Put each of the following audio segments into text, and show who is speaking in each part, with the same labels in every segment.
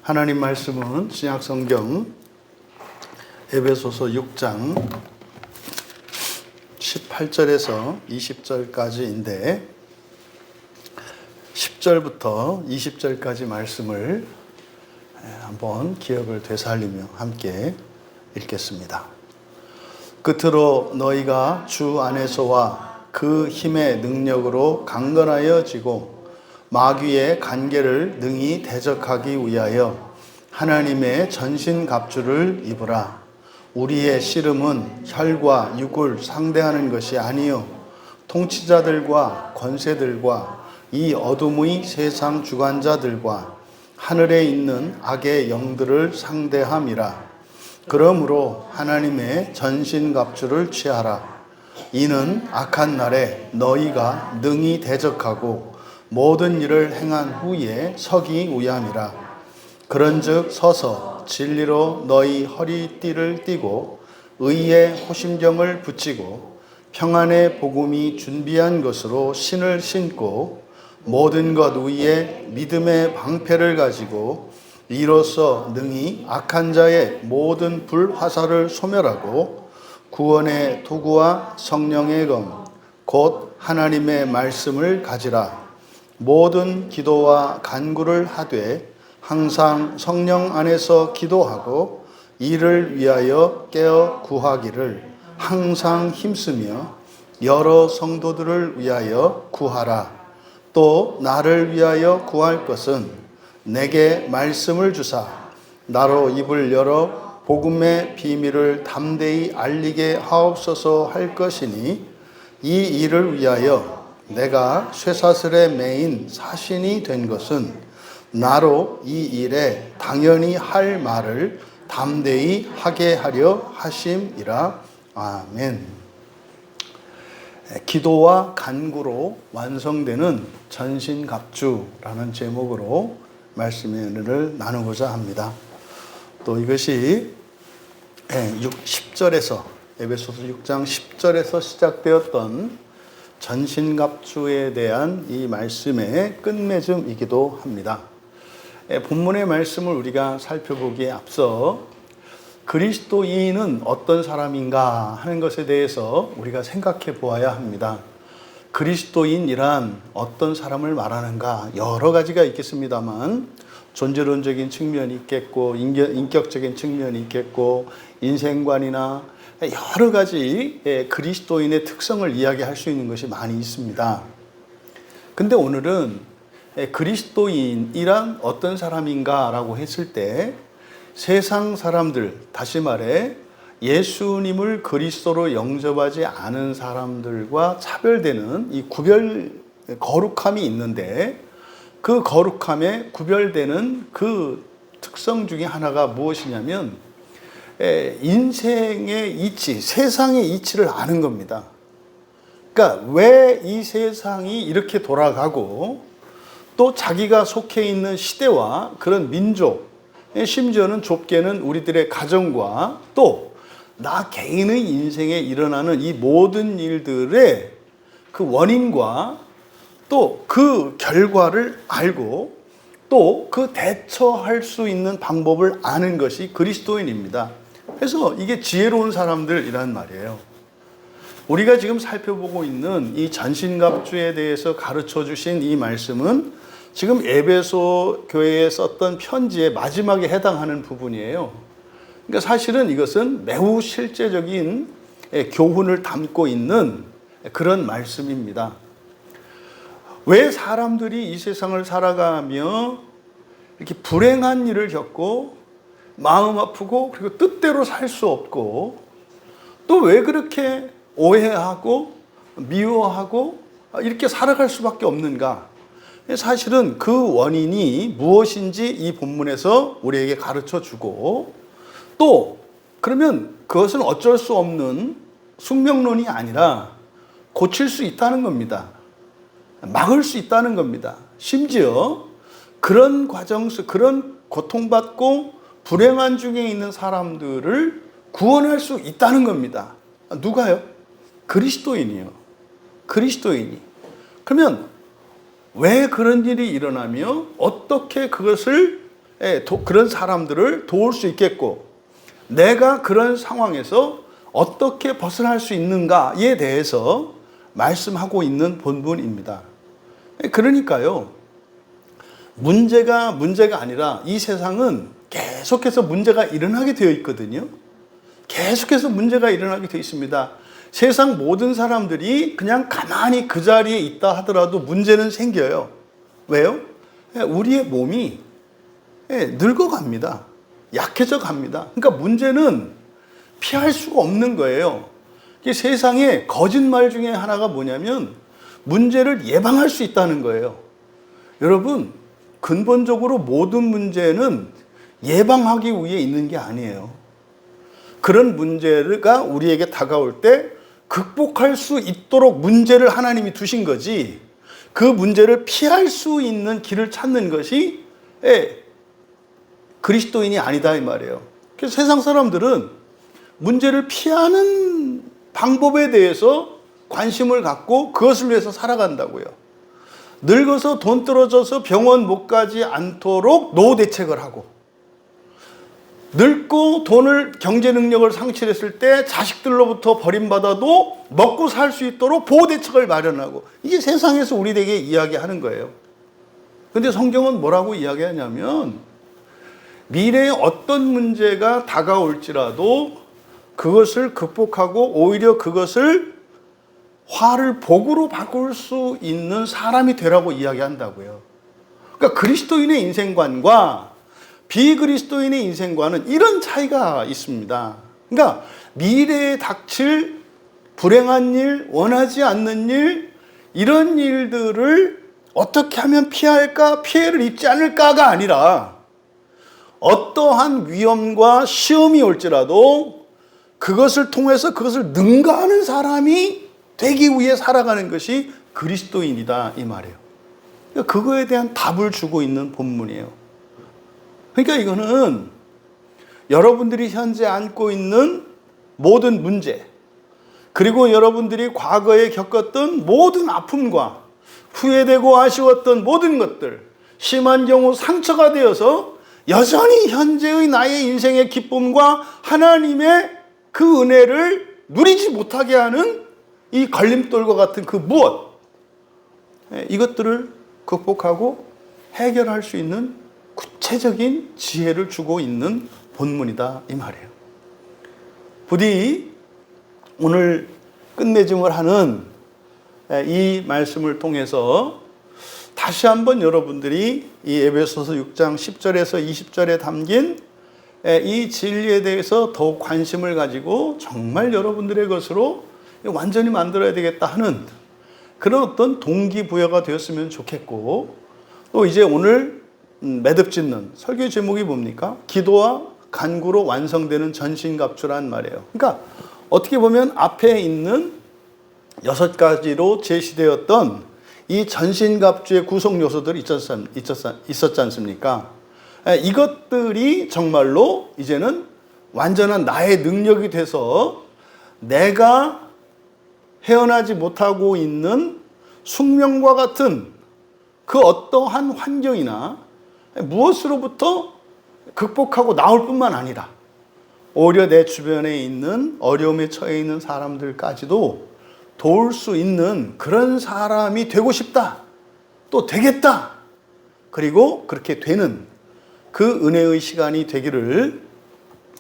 Speaker 1: 하나님 말씀은 신약성경 에베소서 6장 18절에서 20절까지인데 10절부터 20절까지 말씀을 한번 기억을 되살리며 함께 읽겠습니다. 끝으로 너희가 주 안에서와 그 힘의 능력으로 강건하여지고 마귀의 간계를 능히 대적하기 위하여 하나님의 전신갑주를 입으라. 우리의 씨름은 혈과 육을 상대하는 것이 아니요 통치자들과 권세들과 이 어둠의 세상 주관자들과 하늘에 있는 악의 영들을 상대함이라. 그러므로 하나님의 전신갑주를 취하라. 이는 악한 날에 너희가 능히 대적하고 모든 일을 행한 후에 서기 위함이라. 그런즉 서서 진리로 너희 허리띠를 띠고 의의 호심경을 붙이고 평안의 복음이 준비한 것으로 신을 신고 모든 것 위에 믿음의 방패를 가지고 이로써 능히 악한 자의 모든 불화살을 소멸하고 구원의 도구와 성령의 검 곧 하나님의 말씀을 가지라. 모든 기도와 간구를 하되 항상 성령 안에서 기도하고 이를 위하여 깨어 구하기를 항상 힘쓰며 여러 성도들을 위하여 구하라. 또 나를 위하여 구할 것은 내게 말씀을 주사 나로 입을 열어 복음의 비밀을 담대히 알리게 하옵소서 할 것이니 이 일을 위하여 내가 쇠사슬에 매인 사신이 된 것은 나로 이 일에 당연히 할 말을 담대히 하게 하려 하심이라. 아멘. 기도와 간구로 완성되는 전신갑주라는 제목으로 말씀을 나누고자 합니다. 또 이것이 10절에서 에베소서 6장 10절에서 시작되었던 전신갑주에 대한 이 말씀의 끝맺음이기도 합니다. 본문의 말씀을 우리가 살펴보기에 앞서 그리스도인은 어떤 사람인가 하는 것에 대해서 우리가 생각해 보아야 합니다. 그리스도인이란 어떤 사람을 말하는가? 여러 가지가 있겠습니다만 존재론적인 측면이 있겠고 인격적인 측면이 있겠고 인생관이나 여러 가지 그리스도인의 특성을 이야기할 수 있는 것이 많이 있습니다. 근데 오늘은 그리스도인이란 어떤 사람인가 라고 했을 때 세상 사람들, 다시 말해 예수님을 그리스도로 영접하지 않은 사람들과 차별되는 이 거룩함이 있는데 그 거룩함에 구별되는 그 특성 중에 하나가 무엇이냐면 인생의 이치, 세상의 이치를 아는 겁니다. 그러니까 왜 이 세상이 이렇게 돌아가고 또 자기가 속해 있는 시대와 그런 민족, 심지어는 좁게는 우리들의 가정과 또 나 개인의 인생에 일어나는 이 모든 일들의 그 원인과 또 그 결과를 알고 또 그 대처할 수 있는 방법을 아는 것이 그리스도인입니다. 그래서 이게 지혜로운 사람들이란 말이에요. 우리가 지금 살펴보고 있는 이 전신갑주에 대해서 가르쳐 주신 이 말씀은 지금 에베소 교회에 썼던 편지의 마지막에 해당하는 부분이에요. 그러니까 사실은 이것은 매우 실제적인 교훈을 담고 있는 그런 말씀입니다. 왜 사람들이 이 세상을 살아가며 이렇게 불행한 일을 겪고 마음 아프고 그리고 뜻대로 살 수 없고 또 왜 그렇게 오해하고 미워하고 이렇게 살아갈 수밖에 없는가? 사실은 그 원인이 무엇인지 이 본문에서 우리에게 가르쳐 주고 또 그러면 그것은 어쩔 수 없는 숙명론이 아니라 고칠 수 있다는 겁니다. 막을 수 있다는 겁니다. 심지어 그런 과정, 그런 고통받고 불행한 중에 있는 사람들을 구원할 수 있다는 겁니다. 누가요? 그리스도인이요. 그리스도인이. 그러면 왜 그런 일이 일어나며 어떻게 그것을 그런 사람들을 도울 수 있겠고, 내가 그런 상황에서 어떻게 벗어날 수 있는가에 대해서 말씀하고 있는 본문입니다. 그러니까요, 문제가 아니라 이 세상은 계속해서 문제가 일어나게 되어 있거든요. 계속해서 문제가 일어나게 되어 있습니다. 세상 모든 사람들이 그냥 가만히 그 자리에 있다 하더라도 문제는 생겨요. 왜요? 우리의 몸이 늙어갑니다. 약해져 갑니다. 그러니까 문제는 피할 수가 없는 거예요. 세상에 거짓말 중에 하나가 뭐냐면 문제를 예방할 수 있다는 거예요. 여러분, 근본적으로 모든 문제는 예방하기 위해 있는 게 아니에요. 그런 문제가 우리에게 다가올 때 극복할 수 있도록 문제를 하나님이 두신 거지, 그 문제를 피할 수 있는 길을 찾는 것이 그리스도인이 아니다 이 말이에요. 그래서 세상 사람들은 문제를 피하는 방법에 대해서 관심을 갖고 그것을 위해서 살아간다고요. 늙어서 돈 떨어져서 병원 못 가지 않도록 노후 대책을 하고, 늙고 돈을 경제 능력을 상실했을 때 자식들로부터 버림받아도 먹고 살 수 있도록 보호 대책을 마련하고, 이게 세상에서 우리에게 이야기하는 거예요. 근데 성경은 뭐라고 이야기하냐면 미래에 어떤 문제가 다가올지라도 그것을 극복하고 오히려 그것을 화를 복으로 바꿀 수 있는 사람이 되라고 이야기한다고요. 그러니까 그리스도인의 인생관과 비그리스도인의 인생과는 이런 차이가 있습니다. 그러니까 미래에 닥칠 불행한 일, 원하지 않는 일, 이런 일들을 어떻게 하면 피할까, 피해를 입지 않을까가 아니라 어떠한 위험과 시험이 올지라도 그것을 통해서 그것을 능가하는 사람이 되기 위해 살아가는 것이 그리스도인이다 이 말이에요. 그러니까 그거에 대한 답을 주고 있는 본문이에요. 그러니까 이거는 여러분들이 현재 안고 있는 모든 문제, 그리고 여러분들이 과거에 겪었던 모든 아픔과 후회되고 아쉬웠던 모든 것들, 심한 경우 상처가 되어서 여전히 현재의 나의 인생의 기쁨과 하나님의 그 은혜를 누리지 못하게 하는 이 걸림돌과 같은 그 무엇, 이것들을 극복하고 해결할 수 있는 구체적인 지혜를 주고 있는 본문이다 이 말이에요. 부디 오늘 끝맺음을 하는 이 말씀을 통해서 다시 한번 여러분들이 이 에베소서 6장 10절에서 20절에 담긴 이 진리에 대해서 더욱 관심을 가지고 정말 여러분들의 것으로 완전히 만들어야 되겠다 하는 그런 어떤 동기부여가 되었으면 좋겠고, 또 이제 오늘 매듭짓는 설교 제목이 뭡니까? 기도와 간구로 완성되는 전신갑주란 말이에요. 그러니까 어떻게 보면 앞에 있는 6가지로 제시되었던 이 전신갑주의 구성 요소들이 있었지 않습니까? 이것들이 정말로 이제는 완전한 나의 능력이 돼서 내가 헤어나지 못하고 있는 숙명과 같은 그 어떠한 환경이나 무엇으로부터 극복하고 나올 뿐만 아니라 오히려 내 주변에 있는 어려움에 처해 있는 사람들까지도 도울 수 있는 그런 사람이 되고 싶다, 또 되겠다, 그리고 그렇게 되는 그 은혜의 시간이 되기를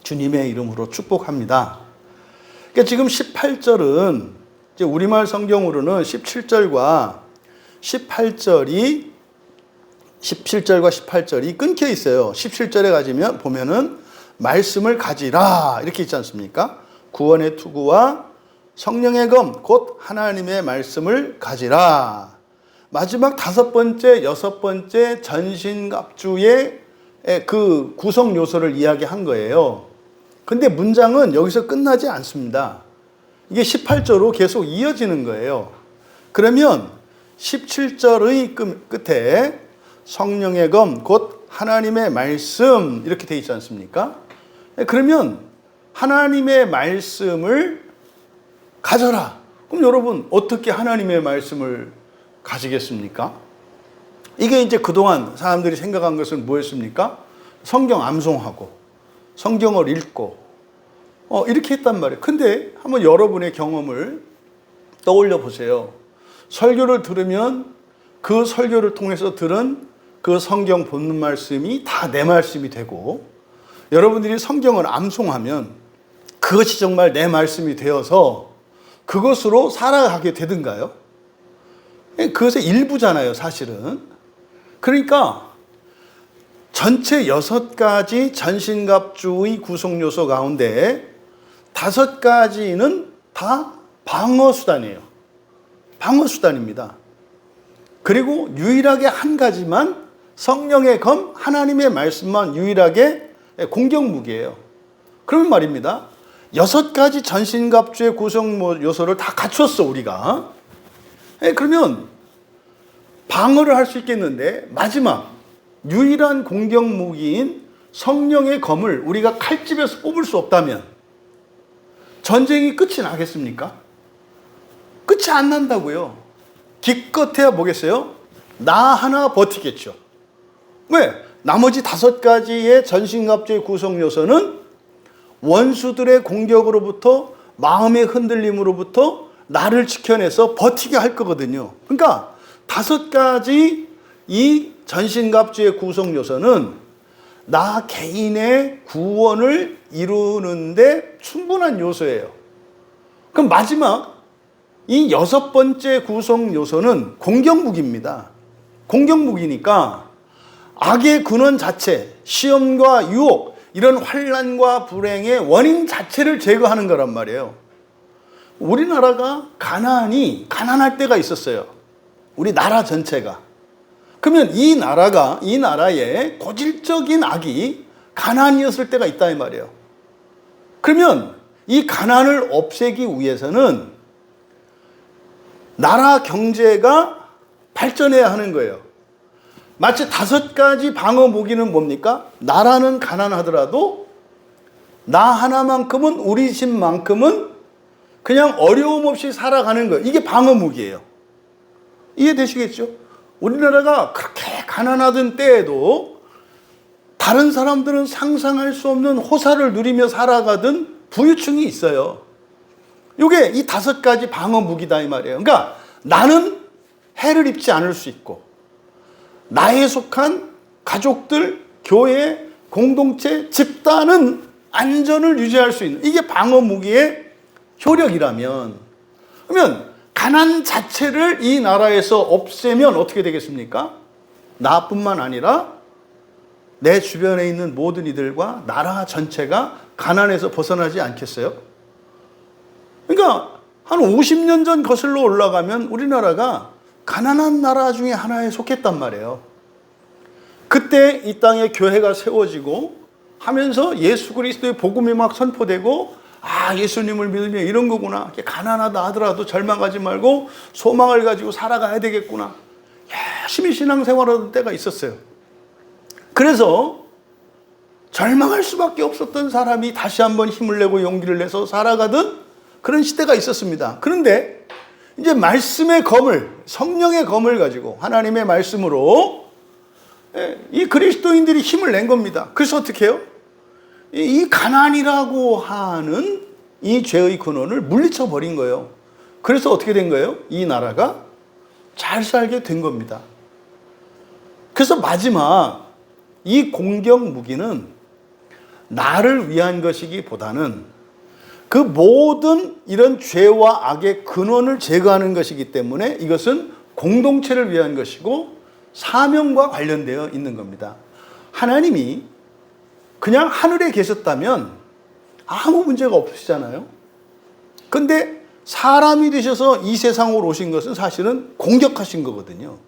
Speaker 1: 주님의 이름으로 축복합니다. 그러니까 지금 18절은 이제 우리말 성경으로는 17절과 18절이 끊겨 있어요. 17절에 가지면 보면은 말씀을 가지라 이렇게 있지 않습니까? 구원의 투구와 성령의 검 곧 하나님의 말씀을 가지라. 마지막 5번째, 6번째 전신갑주의 그 구성 요소를 이야기한 거예요. 근데 문장은 여기서 끝나지 않습니다. 이게 18절로 계속 이어지는 거예요. 그러면 17절의 끝에 성령의 검 곧 하나님의 말씀 이렇게 돼 있지 않습니까? 그러면 하나님의 말씀을 가져라. 그럼 여러분 어떻게 하나님의 말씀을 가지겠습니까? 이게 이제 그동안 사람들이 생각한 것은 뭐였습니까? 성경 암송하고 성경을 읽고 이렇게 했단 말이에요. 근데 한번 여러분의 경험을 떠올려 보세요. 설교를 들으면 그 설교를 통해서 들은 그 성경 본문 말씀이 다 내 말씀이 되고, 여러분들이 성경을 암송하면 그것이 정말 내 말씀이 되어서 그것으로 살아가게 되든가요? 그것의 일부잖아요, 사실은. 그러니까 전체 6가지 전신갑주의 구성 요소 가운데 5가지는 다 방어수단이에요. 방어수단입니다. 그리고 유일하게 한 가지만, 성령의 검, 하나님의 말씀만 유일하게 공격무기예요. 그러면 말입니다, 6가지 전신갑주의 구성 요소를 다 갖췄어, 우리가. 그러면 방어를 할 수 있겠는데, 마지막 유일한 공격무기인 성령의 검을 우리가 칼집에서 뽑을 수 없다면 전쟁이 끝이 나겠습니까? 끝이 안 난다고요. 기껏해야 뭐겠어요? 나 하나 버티겠죠. 왜? 나머지 5가지의 전신갑주의 구성 요소는 원수들의 공격으로부터, 마음의 흔들림으로부터 나를 지켜내서 버티게 할 거거든요. 그러니까 5가지 이 전신갑주의 구성 요소는 나 개인의 구원을 이루는데 충분한 요소예요. 그럼 마지막 이 6번째 구성 요소는 공격무기입니다. 공격무기니까 악의 근원 자체, 시험과 유혹, 이런 환난과 불행의 원인 자체를 제거하는 거란 말이에요. 우리나라가 가난할 때가 있었어요. 우리 나라 전체가. 그러면 이 나라의 고질적인 악이 가난이었을 때가 있다 이 말이에요. 그러면 이 가난을 없애기 위해서는 나라 경제가 발전해야 하는 거예요. 마치 5가지 방어 무기는 뭡니까? 나라는 가난하더라도 나 하나만큼은, 우리 집만큼은 그냥 어려움 없이 살아가는 거예요. 이게 방어 무기예요. 이해되시겠죠? 우리나라가 그렇게 가난하던 때에도 다른 사람들은 상상할 수 없는 호사를 누리며 살아가던 부유층이 있어요. 이게 이 5가지 방어 무기다 이 말이에요. 그러니까 나는 해를 입지 않을 수 있고, 나에 속한 가족들, 교회, 공동체, 집단은 안전을 유지할 수 있는, 이게 방어 무기의 효력이라면, 그러면 가난 자체를 이 나라에서 없애면 어떻게 되겠습니까? 나뿐만 아니라 내 주변에 있는 모든 이들과 나라 전체가 가난에서 벗어나지 않겠어요? 그러니까 한 50년 전 거슬러 올라가면 우리나라가 가난한 나라 중에 하나에 속했단 말이에요. 그때 이 땅에 교회가 세워지고 하면서 예수 그리스도의 복음이 막 선포되고, 예수님을 믿으면 이런 거구나, 가난하다 하더라도 절망하지 말고 소망을 가지고 살아가야 되겠구나, 열심히 신앙생활하던 때가 있었어요. 그래서 절망할 수밖에 없었던 사람이 다시 한번 힘을 내고 용기를 내서 살아가던 그런 시대가 있었습니다. 그런데 이제 말씀의 검을, 성령의 검을 가지고 하나님의 말씀으로 이 그리스도인들이 힘을 낸 겁니다. 그래서 어떻게 해요? 이 가난이라고 하는 이 죄의 근원을 물리쳐 버린 거예요. 그래서 어떻게 된 거예요? 이 나라가 잘 살게 된 겁니다. 그래서 마지막 이 공격 무기는 나를 위한 것이기보다는 그 모든 이런 죄와 악의 근원을 제거하는 것이기 때문에 이것은 공동체를 위한 것이고 사명과 관련되어 있는 겁니다. 하나님이 그냥 하늘에 계셨다면 아무 문제가 없으시잖아요. 근데 사람이 되셔서 이 세상으로 오신 것은 사실은 공격하신 거거든요.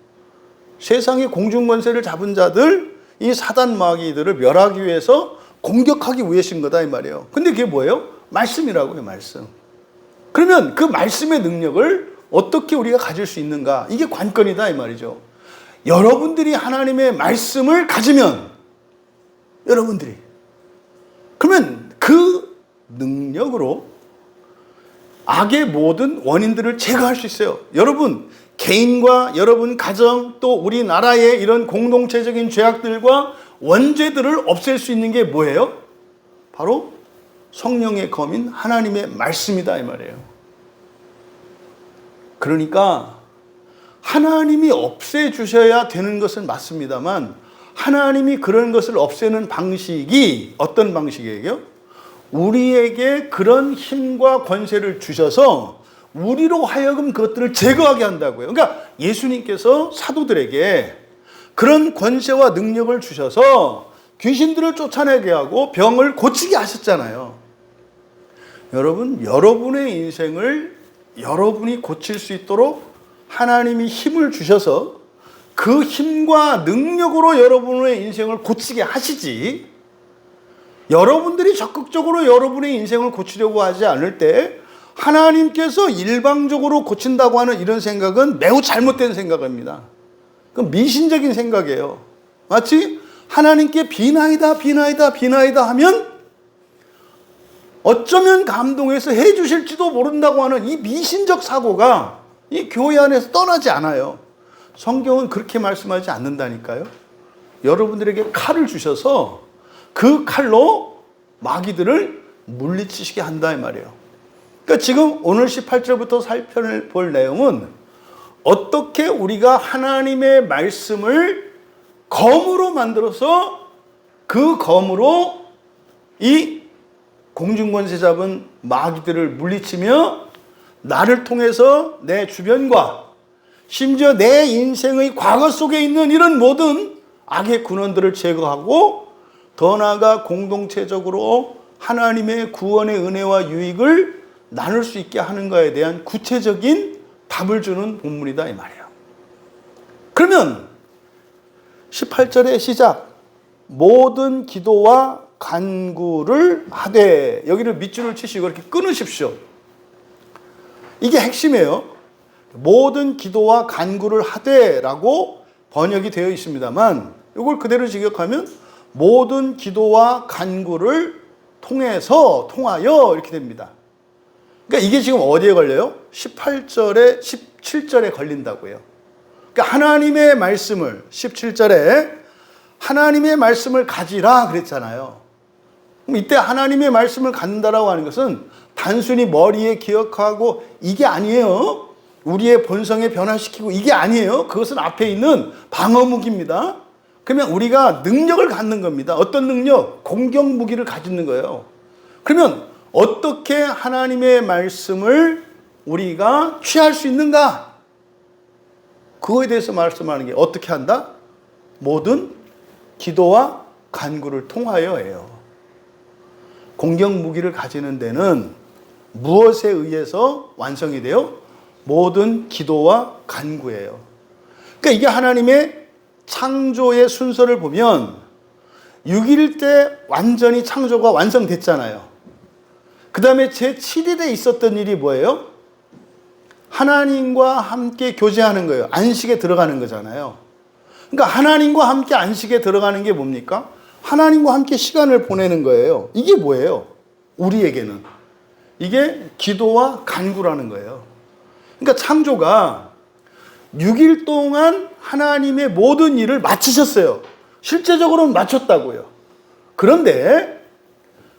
Speaker 1: 세상의 공중권세를 잡은 자들, 이 사단 마귀들을 멸하기 위해서 공격하기 위해신 거다 이 말이에요. 근데 그게 뭐예요? 말씀이라고요, 말씀. 그러면 그 말씀의 능력을 어떻게 우리가 가질 수 있는가? 이게 관건이다 이 말이죠. 여러분들이 하나님의 말씀을 가지면, 여러분들이, 그러면 그 능력으로 악의 모든 원인들을 제거할 수 있어요. 여러분 개인과 여러분 가정, 또 우리나라의 이런 공동체적인 죄악들과 원죄들을 없앨 수 있는 게 뭐예요? 바로 성령의 검인 하나님의 말씀이다 이 말이에요. 그러니까 하나님이 없애주셔야 되는 것은 맞습니다만 하나님이 그런 것을 없애는 방식이 어떤 방식이에요? 우리에게 그런 힘과 권세를 주셔서 우리로 하여금 그것들을 제거하게 한다고요. 그러니까 예수님께서 사도들에게 그런 권세와 능력을 주셔서 귀신들을 쫓아내게 하고 병을 고치게 하셨잖아요. 여러분, 여러분의 인생을 여러분이 고칠 수 있도록 하나님이 힘을 주셔서 그 힘과 능력으로 여러분의 인생을 고치게 하시지, 여러분들이 적극적으로 여러분의 인생을 고치려고 하지 않을 때 하나님께서 일방적으로 고친다고 하는 이런 생각은 매우 잘못된 생각입니다. 그건 미신적인 생각이에요. 마치 하나님께 비나이다 비나이다 비나이다 하면 어쩌면 감동해서 해 주실지도 모른다고 하는 이 미신적 사고가 이 교회 안에서 떠나지 않아요. 성경은 그렇게 말씀하지 않는다니까요. 여러분들에게 칼을 주셔서 그 칼로 마귀들을 물리치시게 한다 이 말이에요. 그러니까 지금 오늘 18절부터 살펴볼 내용은 어떻게 우리가 하나님의 말씀을 검으로 만들어서 그 검으로 이 공중권세 잡은 마귀들을 물리치며 나를 통해서 내 주변과 심지어 내 인생의 과거 속에 있는 이런 모든 악의 근원들을 제거하고 더 나아가 공동체적으로 하나님의 구원의 은혜와 유익을 나눌 수 있게 하는 것에 대한 구체적인 답을 주는 본문이다 이 말이에요. 그러면 18절의 시작, 모든 기도와 간구를 하되, 여기를 밑줄을 치시고 이렇게 끊으십시오. 이게 핵심이에요. 모든 기도와 간구를 하되라고 번역이 되어 있습니다만 이걸 그대로 직역하면 모든 기도와 간구를 통하여 이렇게 됩니다. 그러니까 이게 지금 어디에 걸려요? 18절에 17절에 걸린다고요. 그러니까 하나님의 말씀을 17절에 하나님의 말씀을 가지라 그랬잖아요. 그럼 이때 하나님의 말씀을 갖는다라고 하는 것은 단순히 머리에 기억하고 이게 아니에요. 우리의 본성에 변화시키고 이게 아니에요. 그것은 앞에 있는 방어무기입니다. 그러면 우리가 능력을 갖는 겁니다. 어떤 능력? 공격 무기를 가지는 거예요. 그러면 어떻게 하나님의 말씀을 우리가 취할 수 있는가? 그거에 대해서 말씀하는 게 어떻게 한다? 모든 기도와 간구를 통하여예요. 공격 무기를 가지는 데는 무엇에 의해서 완성이 돼요? 모든 기도와 간구예요. 그러니까 이게 하나님의 창조의 순서를 보면 6일 때 완전히 창조가 완성됐잖아요. 그 다음에 제7일에 있었던 일이 뭐예요? 하나님과 함께 교제하는 거예요. 안식에 들어가는 거잖아요. 그러니까 하나님과 함께 안식에 들어가는 게 뭡니까? 하나님과 함께 시간을 보내는 거예요. 이게 뭐예요? 우리에게는. 이게 기도와 간구라는 거예요. 그러니까 창조가 6일 동안 하나님의 모든 일을 마치셨어요. 실제적으로는 마쳤다고요. 그런데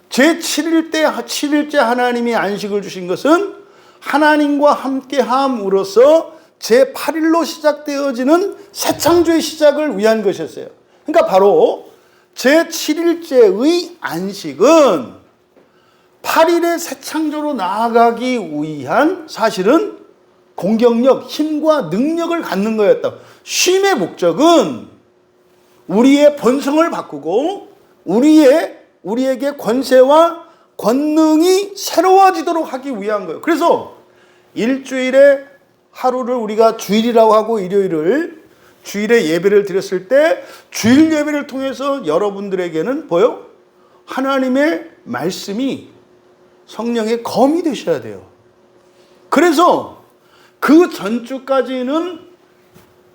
Speaker 1: 제7일째 하나님이 안식을 주신 것은 하나님과 함께 함으로써 제8일로 시작되어지는 새 창조의 시작을 위한 것이었어요. 그러니까 바로 제7일째의 안식은 8일의 새 창조로 나아가기 위한 사실은 공격력, 힘과 능력을 갖는 거였다. 쉼의 목적은 우리의 본성을 바꾸고 우리에게 권세와 권능이 새로워지도록 하기 위한 거예요. 그래서 일주일에 하루를 우리가 주일이라고 하고 일요일을 주일에 예배를 드렸을 때 주일 예배를 통해서 여러분들에게는 뭐요? 하나님의 말씀이 성령의 검이 되셔야 돼요. 그래서 그 전주까지는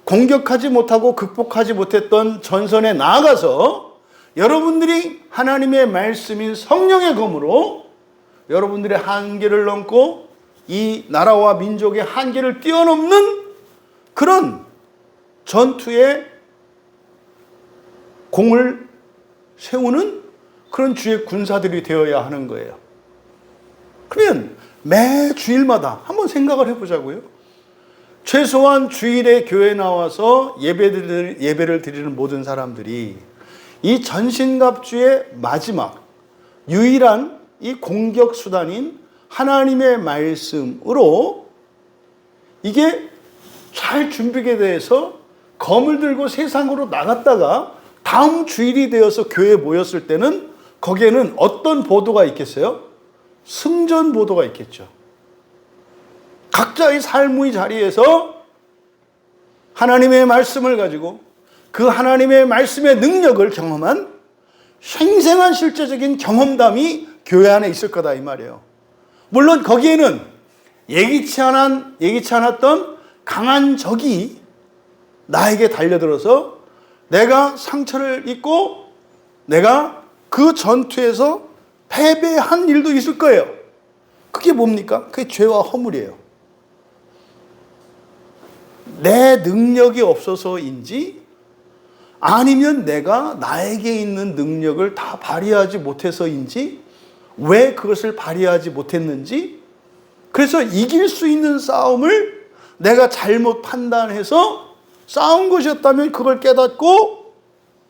Speaker 1: 공격하지 못하고 극복하지 못했던 전선에 나아가서 여러분들이 하나님의 말씀인 성령의 검으로 여러분들의 한계를 넘고 이 나라와 민족의 한계를 뛰어넘는 그런 전투의 공을 세우는 그런 주의 군사들이 되어야 하는 거예요. 그러면 매 주일마다 한번 생각을 해보자고요. 최소한 주일에 교회 나와서 예배를 드리는 모든 사람들이 이 전신갑주의 마지막 유일한 이 공격 수단인 하나님의 말씀으로 이게 잘 준비가 돼서 검을 들고 세상으로 나갔다가 다음 주일이 되어서 교회에 모였을 때는 거기에는 어떤 보도가 있겠어요? 승전 보도가 있겠죠. 각자의 삶의 자리에서 하나님의 말씀을 가지고 그 하나님의 말씀의 능력을 경험한 생생한 실제적인 경험담이 교회 안에 있을 거다 이 말이에요. 물론 거기에는 예기치 않았던 강한 적이 나에게 달려들어서 내가 상처를 입고 내가 그 전투에서 패배한 일도 있을 거예요. 그게 뭡니까? 그게 죄와 허물이에요. 내 능력이 없어서인지 아니면 내가 나에게 있는 능력을 다 발휘하지 못해서인지 왜 그것을 발휘하지 못했는지 그래서 이길 수 있는 싸움을 내가 잘못 판단해서 싸운 것이었다면 그걸 깨닫고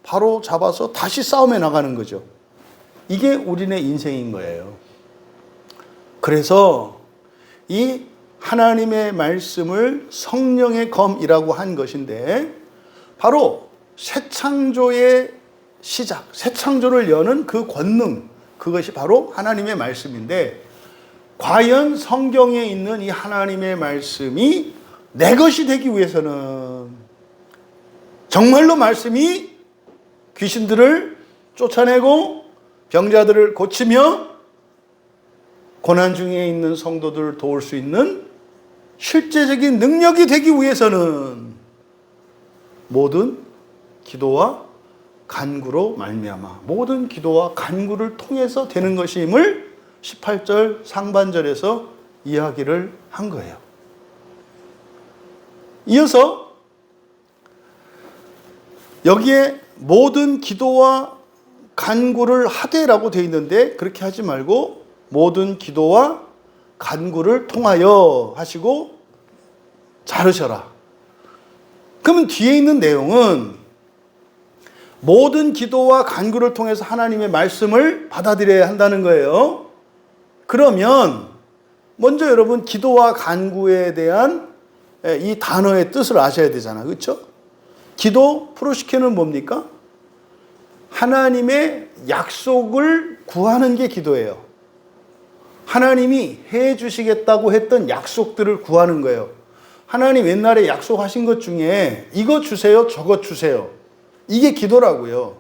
Speaker 1: 바로 잡아서 다시 싸움에 나가는 거죠. 이게 우리네 인생인 거예요. 그래서 이 하나님의 말씀을 성령의 검이라고 한 것인데 바로 새 창조의 시작, 새 창조를 여는 그 권능, 그것이 바로 하나님의 말씀인데 과연 성경에 있는 이 하나님의 말씀이 내 것이 되기 위해서는 정말로 말씀이 귀신들을 쫓아내고 병자들을 고치며 고난 중에 있는 성도들을 도울 수 있는 실제적인 능력이 되기 위해서는 모든 기도와 간구로 말미암아 모든 기도와 간구를 통해서 되는 것임을 18절 상반절에서 이야기를 한 거예요. 이어서 여기에 모든 기도와 간구를 하되라고 되어 있는데 그렇게 하지 말고 모든 기도와 간구를 통하여 하시고 자르셔라. 그러면 뒤에 있는 내용은 모든 기도와 간구를 통해서 하나님의 말씀을 받아들여야 한다는 거예요. 그러면 먼저 여러분 기도와 간구에 대한 이 단어의 뜻을 아셔야 되잖아요. 그렇죠? 기도 프로시케는 뭡니까? 하나님의 약속을 구하는 게 기도예요. 하나님이 해 주시겠다고 했던 약속들을 구하는 거예요. 하나님 옛날에 약속하신 것 중에 이거 주세요, 저거 주세요. 이게 기도라고요.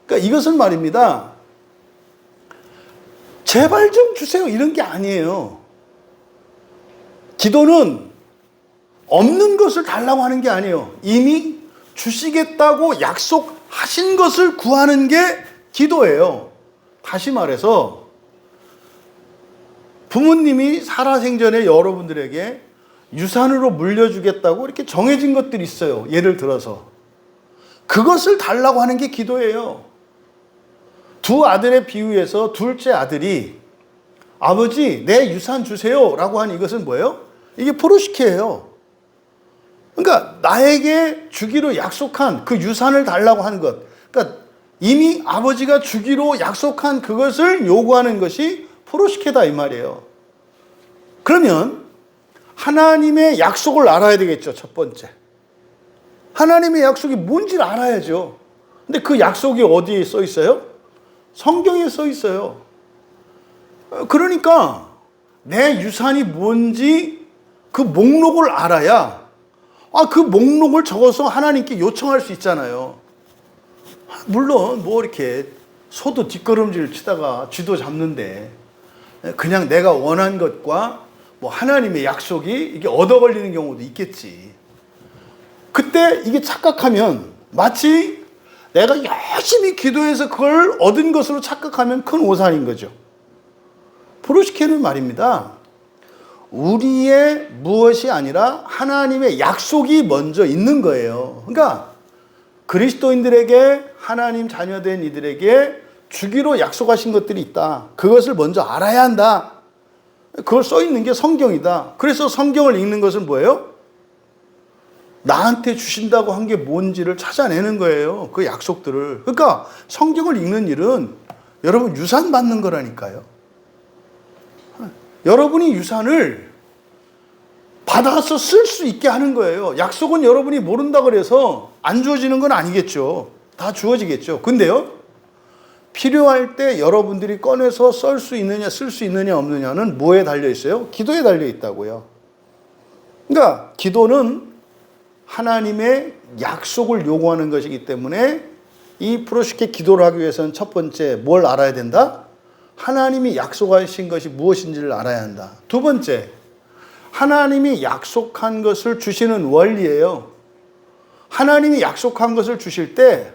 Speaker 1: 그러니까 이것은 말입니다. 제발 좀 주세요. 이런 게 아니에요. 기도는 없는 것을 달라고 하는 게 아니에요. 이미 주시겠다고 약속하신 것을 구하는 게 기도예요. 다시 말해서 부모님이 살아생전에 여러분들에게 유산으로 물려주겠다고 이렇게 정해진 것들이 있어요. 예를 들어서 그것을 달라고 하는 게 기도예요. 두 아들의 비유에서 둘째 아들이 아버지 내 유산 주세요 라고 한 이것은 뭐예요? 이게 포르시케예요. 그러니까 나에게 주기로 약속한 그 유산을 달라고 하는 것. 그러니까 이미 아버지가 주기로 약속한 그것을 요구하는 것이 포르시케다 이 말이에요. 그러면 하나님의 약속을 알아야 되겠죠. 첫 번째. 하나님의 약속이 뭔지를 알아야죠. 근데 그 약속이 어디에 써 있어요? 성경에 써 있어요. 그러니까 내 유산이 뭔지 그 목록을 알아야 그 목록을 적어서 하나님께 요청할 수 있잖아요. 물론 뭐 이렇게 소도 뒷걸음질 치다가 쥐도 잡는데 그냥 내가 원한 것과 뭐 하나님의 약속이 이게 얻어 걸리는 경우도 있겠지. 그때 이게 착각하면 마치 내가 열심히 기도해서 그걸 얻은 것으로 착각하면 큰 오산인 거죠. 포르시케는 말입니다. 우리의 무엇이 아니라 하나님의 약속이 먼저 있는 거예요. 그러니까 그리스도인들에게, 하나님 자녀된 이들에게 주기로 약속하신 것들이 있다. 그것을 먼저 알아야 한다. 그걸 써 있는 게 성경이다. 그래서 성경을 읽는 것은 뭐예요? 나한테 주신다고 한 게 뭔지를 찾아내는 거예요. 그 약속들을. 그러니까 성경을 읽는 일은 여러분 유산 받는 거라니까요. 여러분이 유산을 받아서 쓸 수 있게 하는 거예요. 약속은 여러분이 모른다 그래서 안 주어지는 건 아니겠죠. 다 주어지겠죠. 근데요, 필요할 때 여러분들이 꺼내서 쓸 수 있느냐, 쓸 수 있느냐, 없느냐는 뭐에 달려 있어요? 기도에 달려 있다고요. 그러니까 기도는 하나님의 약속을 요구하는 것이기 때문에 이 프로쉽게 기도를 하기 위해서는 첫 번째 뭘 알아야 된다? 하나님이 약속하신 것이 무엇인지를 알아야 한다. 두 번째, 하나님이 약속한 것을 주시는 원리예요. 하나님이 약속한 것을 주실 때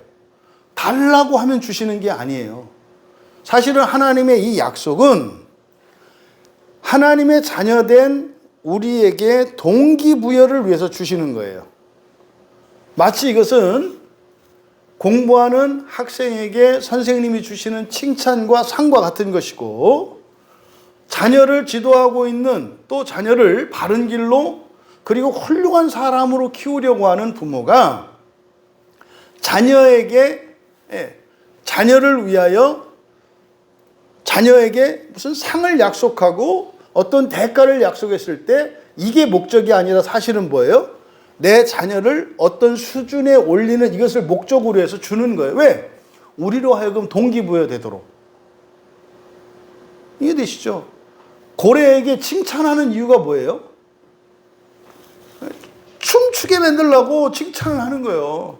Speaker 1: 달라고 하면 주시는 게 아니에요. 사실은 하나님의 이 약속은 하나님의 자녀된 우리에게 동기부여를 위해서 주시는 거예요. 마치 이것은 공부하는 학생에게 선생님이 주시는 칭찬과 상과 같은 것이고, 자녀를 지도하고 있는, 또 자녀를 바른 길로 그리고 훌륭한 사람으로 키우려고 하는 부모가 자녀를 위하여 자녀에게 무슨 상을 약속하고 어떤 대가를 약속했을 때 이게 목적이 아니라 사실은 뭐예요? 내 자녀를 어떤 수준에 올리는 이것을 목적으로 해서 주는 거예요. 왜? 우리로 하여금 동기부여 되도록. 이해되시죠? 고래에게 칭찬하는 이유가 뭐예요? 춤추게 만들려고 칭찬을 하는 거예요.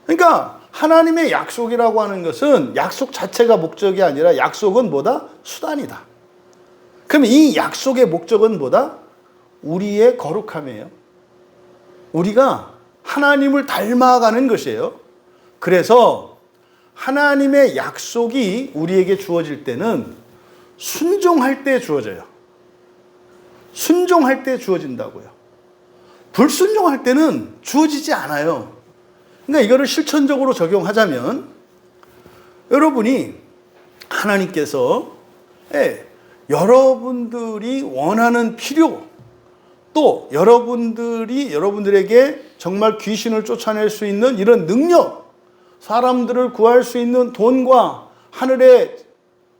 Speaker 1: 그러니까 하나님의 약속이라고 하는 것은 약속 자체가 목적이 아니라 약속은 뭐다? 수단이다. 그럼 이 약속의 목적은 뭐다? 우리의 거룩함이에요. 우리가 하나님을 닮아가는 것이에요. 그래서 하나님의 약속이 우리에게 주어질 때는 순종할 때 주어져요. 순종할 때 주어진다고요. 불순종할 때는 주어지지 않아요. 그러니까 이거를 실천적으로 적용하자면, 여러분이 하나님께서 여러분들이 원하는 필요, 또 여러분들에게 정말 귀신을 쫓아낼 수 있는 이런 능력, 사람들을 구할 수 있는 돈과 하늘의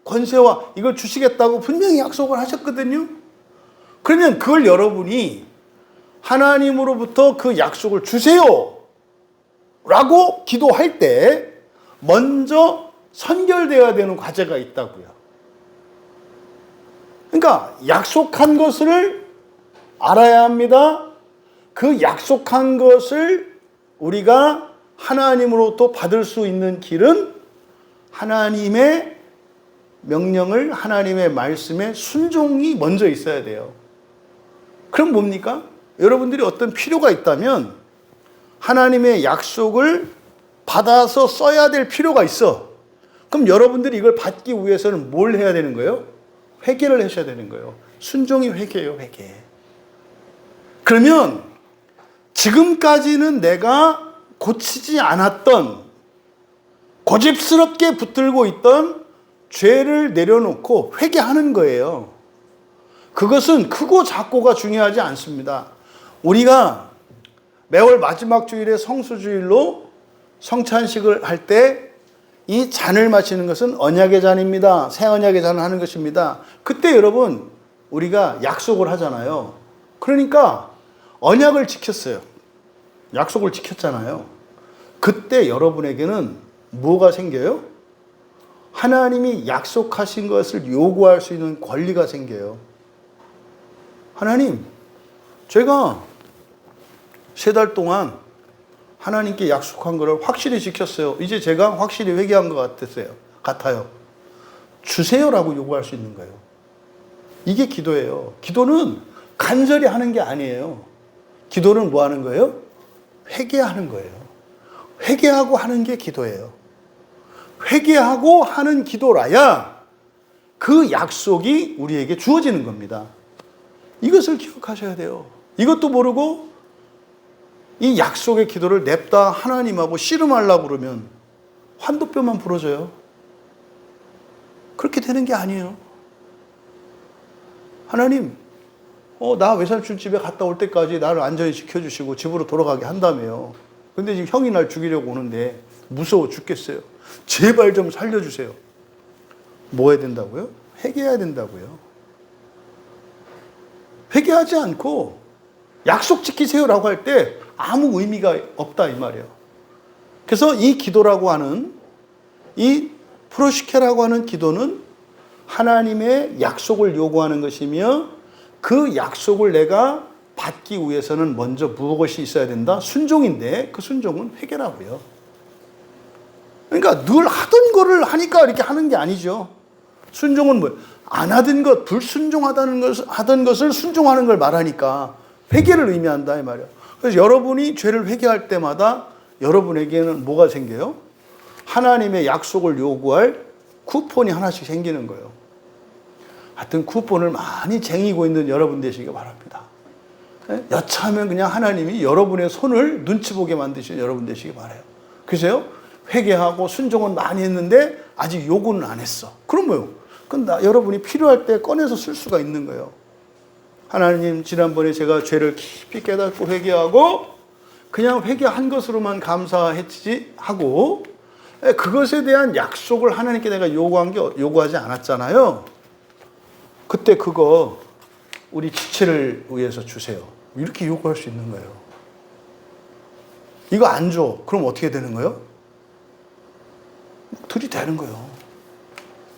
Speaker 1: 권세와 이걸 주시겠다고 분명히 약속을 하셨거든요. 그러면 그걸 여러분이 하나님으로부터 그 약속을 주세요 라고 기도할 때 먼저 선결되어야 되는 과제가 있다고요. 그러니까 약속한 것을 알아야 합니다. 그 약속한 것을 우리가 하나님으로부터 받을 수 있는 길은 하나님의 명령을, 하나님의 말씀에 순종이 먼저 있어야 돼요. 그럼 뭡니까? 여러분들이 어떤 필요가 있다면 하나님의 약속을 받아서 써야 될 필요가 있어. 그럼 여러분들이 이걸 받기 위해서는 뭘 해야 되는 거예요? 회개를 하셔야 되는 거예요. 순종이 회개예요, 회개. 그러면 지금까지는 내가 고치지 않았던, 고집스럽게 붙들고 있던 죄를 내려놓고 회개하는 거예요. 그것은 크고 작고가 중요하지 않습니다. 우리가 매월 마지막 주일에 성수주일로 성찬식을 할 때 이 잔을 마시는 것은 언약의 잔입니다. 새 언약의 잔을 하는 것입니다. 그때 여러분 우리가 약속을 하잖아요. 그러니까 언약을 지켰어요. 약속을 지켰잖아요. 그때 여러분에게는 뭐가 생겨요? 하나님이 약속하신 것을 요구할 수 있는 권리가 생겨요. 하나님, 제가 3달 동안 하나님께 약속한 것을 확실히 지켰어요. 이제 제가 확실히 회개한 것 같아요. 주세요라고 요구할 수 있는 거예요. 이게 기도예요. 기도는 간절히 하는 게 아니에요. 기도는 뭐 하는 거예요? 회개하는 거예요. 회개하고 하는 게 기도예요. 회개하고 하는 기도라야 그 약속이 우리에게 주어지는 겁니다. 이것을 기억하셔야 돼요. 이것도 모르고 이 약속의 기도를 냅다 하나님하고 씨름하려고 그러면 환도뼈만 부러져요. 그렇게 되는 게 아니에요. 하나님, 나 외삼촌 집에 갔다 올 때까지 나를 안전히 지켜주시고 집으로 돌아가게 한다며요. 근데 지금 형이 날 죽이려고 오는데 무서워 죽겠어요. 제발 좀 살려주세요. 뭐 해야 된다고요? 회개해야 된다고요. 회개하지 않고 약속 지키세요라고 할 때 아무 의미가 없다 이 말이에요. 그래서 이 기도라고 하는, 이 프로시케라고 하는 기도는 하나님의 약속을 요구하는 것이며, 그 약속을 내가 받기 위해서는 먼저 무엇이 있어야 된다? 순종인데 그 순종은 회개라고요. 그러니까 늘 하던 거를 하니까 이렇게 하는 게 아니죠. 순종은 뭐예요? 안 하던 것, 하던 것을 순종하는 걸 말하니까 회개를 의미한다 이 말이에요. 그래서 여러분이 죄를 회개할 때마다 여러분에게는 뭐가 생겨요? 하나님의 약속을 요구할 쿠폰이 하나씩 생기는 거예요. 하여튼 쿠폰을 많이 쟁이고 있는 여러분 되시기 바랍니다. 여차하면 그냥 하나님이 여러분의 손을 눈치 보게 만드시는 여러분 되시기 바라요. 그래서요, 회개하고 순종은 많이 했는데 아직 요구는 안 했어. 그럼 뭐요? 그럼 여러분이 필요할 때 꺼내서 쓸 수가 있는 거예요. 하나님, 지난번에 제가 죄를 깊이 깨닫고 회개하고 그냥 회개한 것으로만 감사했지 하고, 그것에 대한 약속을 하나님께 내가 요구하지 않았잖아요. 그때 그거 우리 지체를 위해서 주세요. 이렇게 요구할 수 있는 거예요. 이거 안 줘. 그럼 어떻게 되는 거예요? 들이대는 거예요.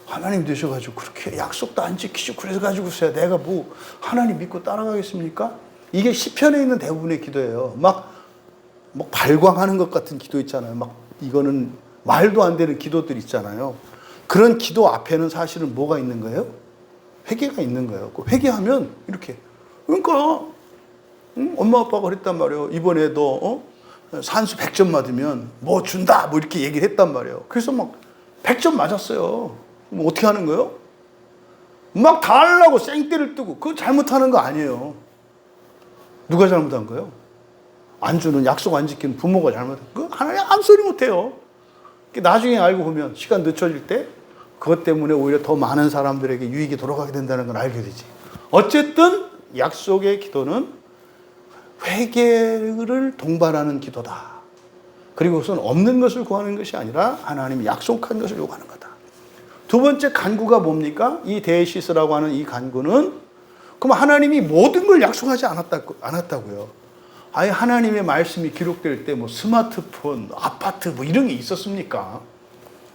Speaker 1: 하나님 되셔가지고 그렇게 약속도 안 지키시고 그래가지고서야 내가 뭐 하나님 믿고 따라가겠습니까? 이게 시편에 있는 대부분의 기도예요. 막 발광하는 것 같은 기도 있잖아요. 막 이거는 말도 안 되는 기도들 있잖아요. 그런 기도 앞에는 사실은 뭐가 있는 거예요? 회개가 있는 거예요. 회개하면 이렇게. 그러니까 엄마 아빠가 그랬단 말이에요. 이번에 너 산수 100점 맞으면 뭐 준다 뭐 이렇게 얘기를 했단 말이에요. 그래서 막 100점 맞았어요. 뭐 어떻게 하는 거예요? 막 다 하려고 생떼를 뜨고. 그거 잘못하는 거 아니에요. 누가 잘못한 거예요? 안 주는, 약속 안 지키는 부모가 잘못한 거예요. 하나님 아무 소리 못해요. 나중에 알고 보면 시간 늦춰질 때 그것 때문에 오히려 더 많은 사람들에게 유익이 돌아가게 된다는 걸 알게 되지. 어쨌든 약속의 기도는 회개를 동반하는 기도다. 그리고 그것은 없는 것을 구하는 것이 아니라 하나님이 약속한 것을 요구하는 거다. 두 번째 간구가 뭡니까? 이 데이시스라고 하는 이 간구는, 그럼 하나님이 모든 걸 약속하지 않았다고요. 아예 하나님의 말씀이 기록될 때 뭐 스마트폰, 아파트 뭐 이런 게 있었습니까?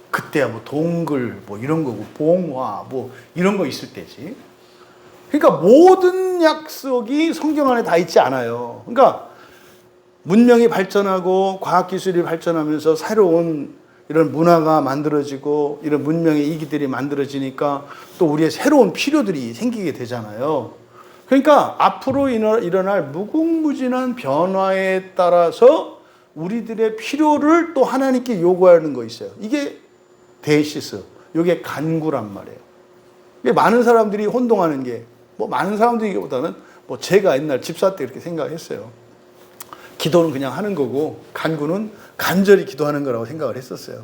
Speaker 1: 그때야 뭐 동글 뭐 이런 거고 봉화 뭐 이런 거 있을 때지. 그러니까 모든 약속이 성경 안에 다 있지 않아요. 그러니까 문명이 발전하고 과학기술이 발전하면서 새로운 이런 문화가 만들어지고 이런 문명의 이기들이 만들어지니까 또 우리의 새로운 필요들이 생기게 되잖아요. 그러니까 앞으로 일어날 무궁무진한 변화에 따라서 우리들의 필요를 또 하나님께 요구하는 거 있어요. 이게 데이시스, 이게 간구란 말이에요. 많은 사람들이 혼동하는 게, 뭐 많은 사람들이기보다는 뭐 제가 옛날 집사 때 이렇게 생각했어요. 기도는 그냥 하는 거고 간구는 간절히 기도하는 거라고 생각을 했었어요.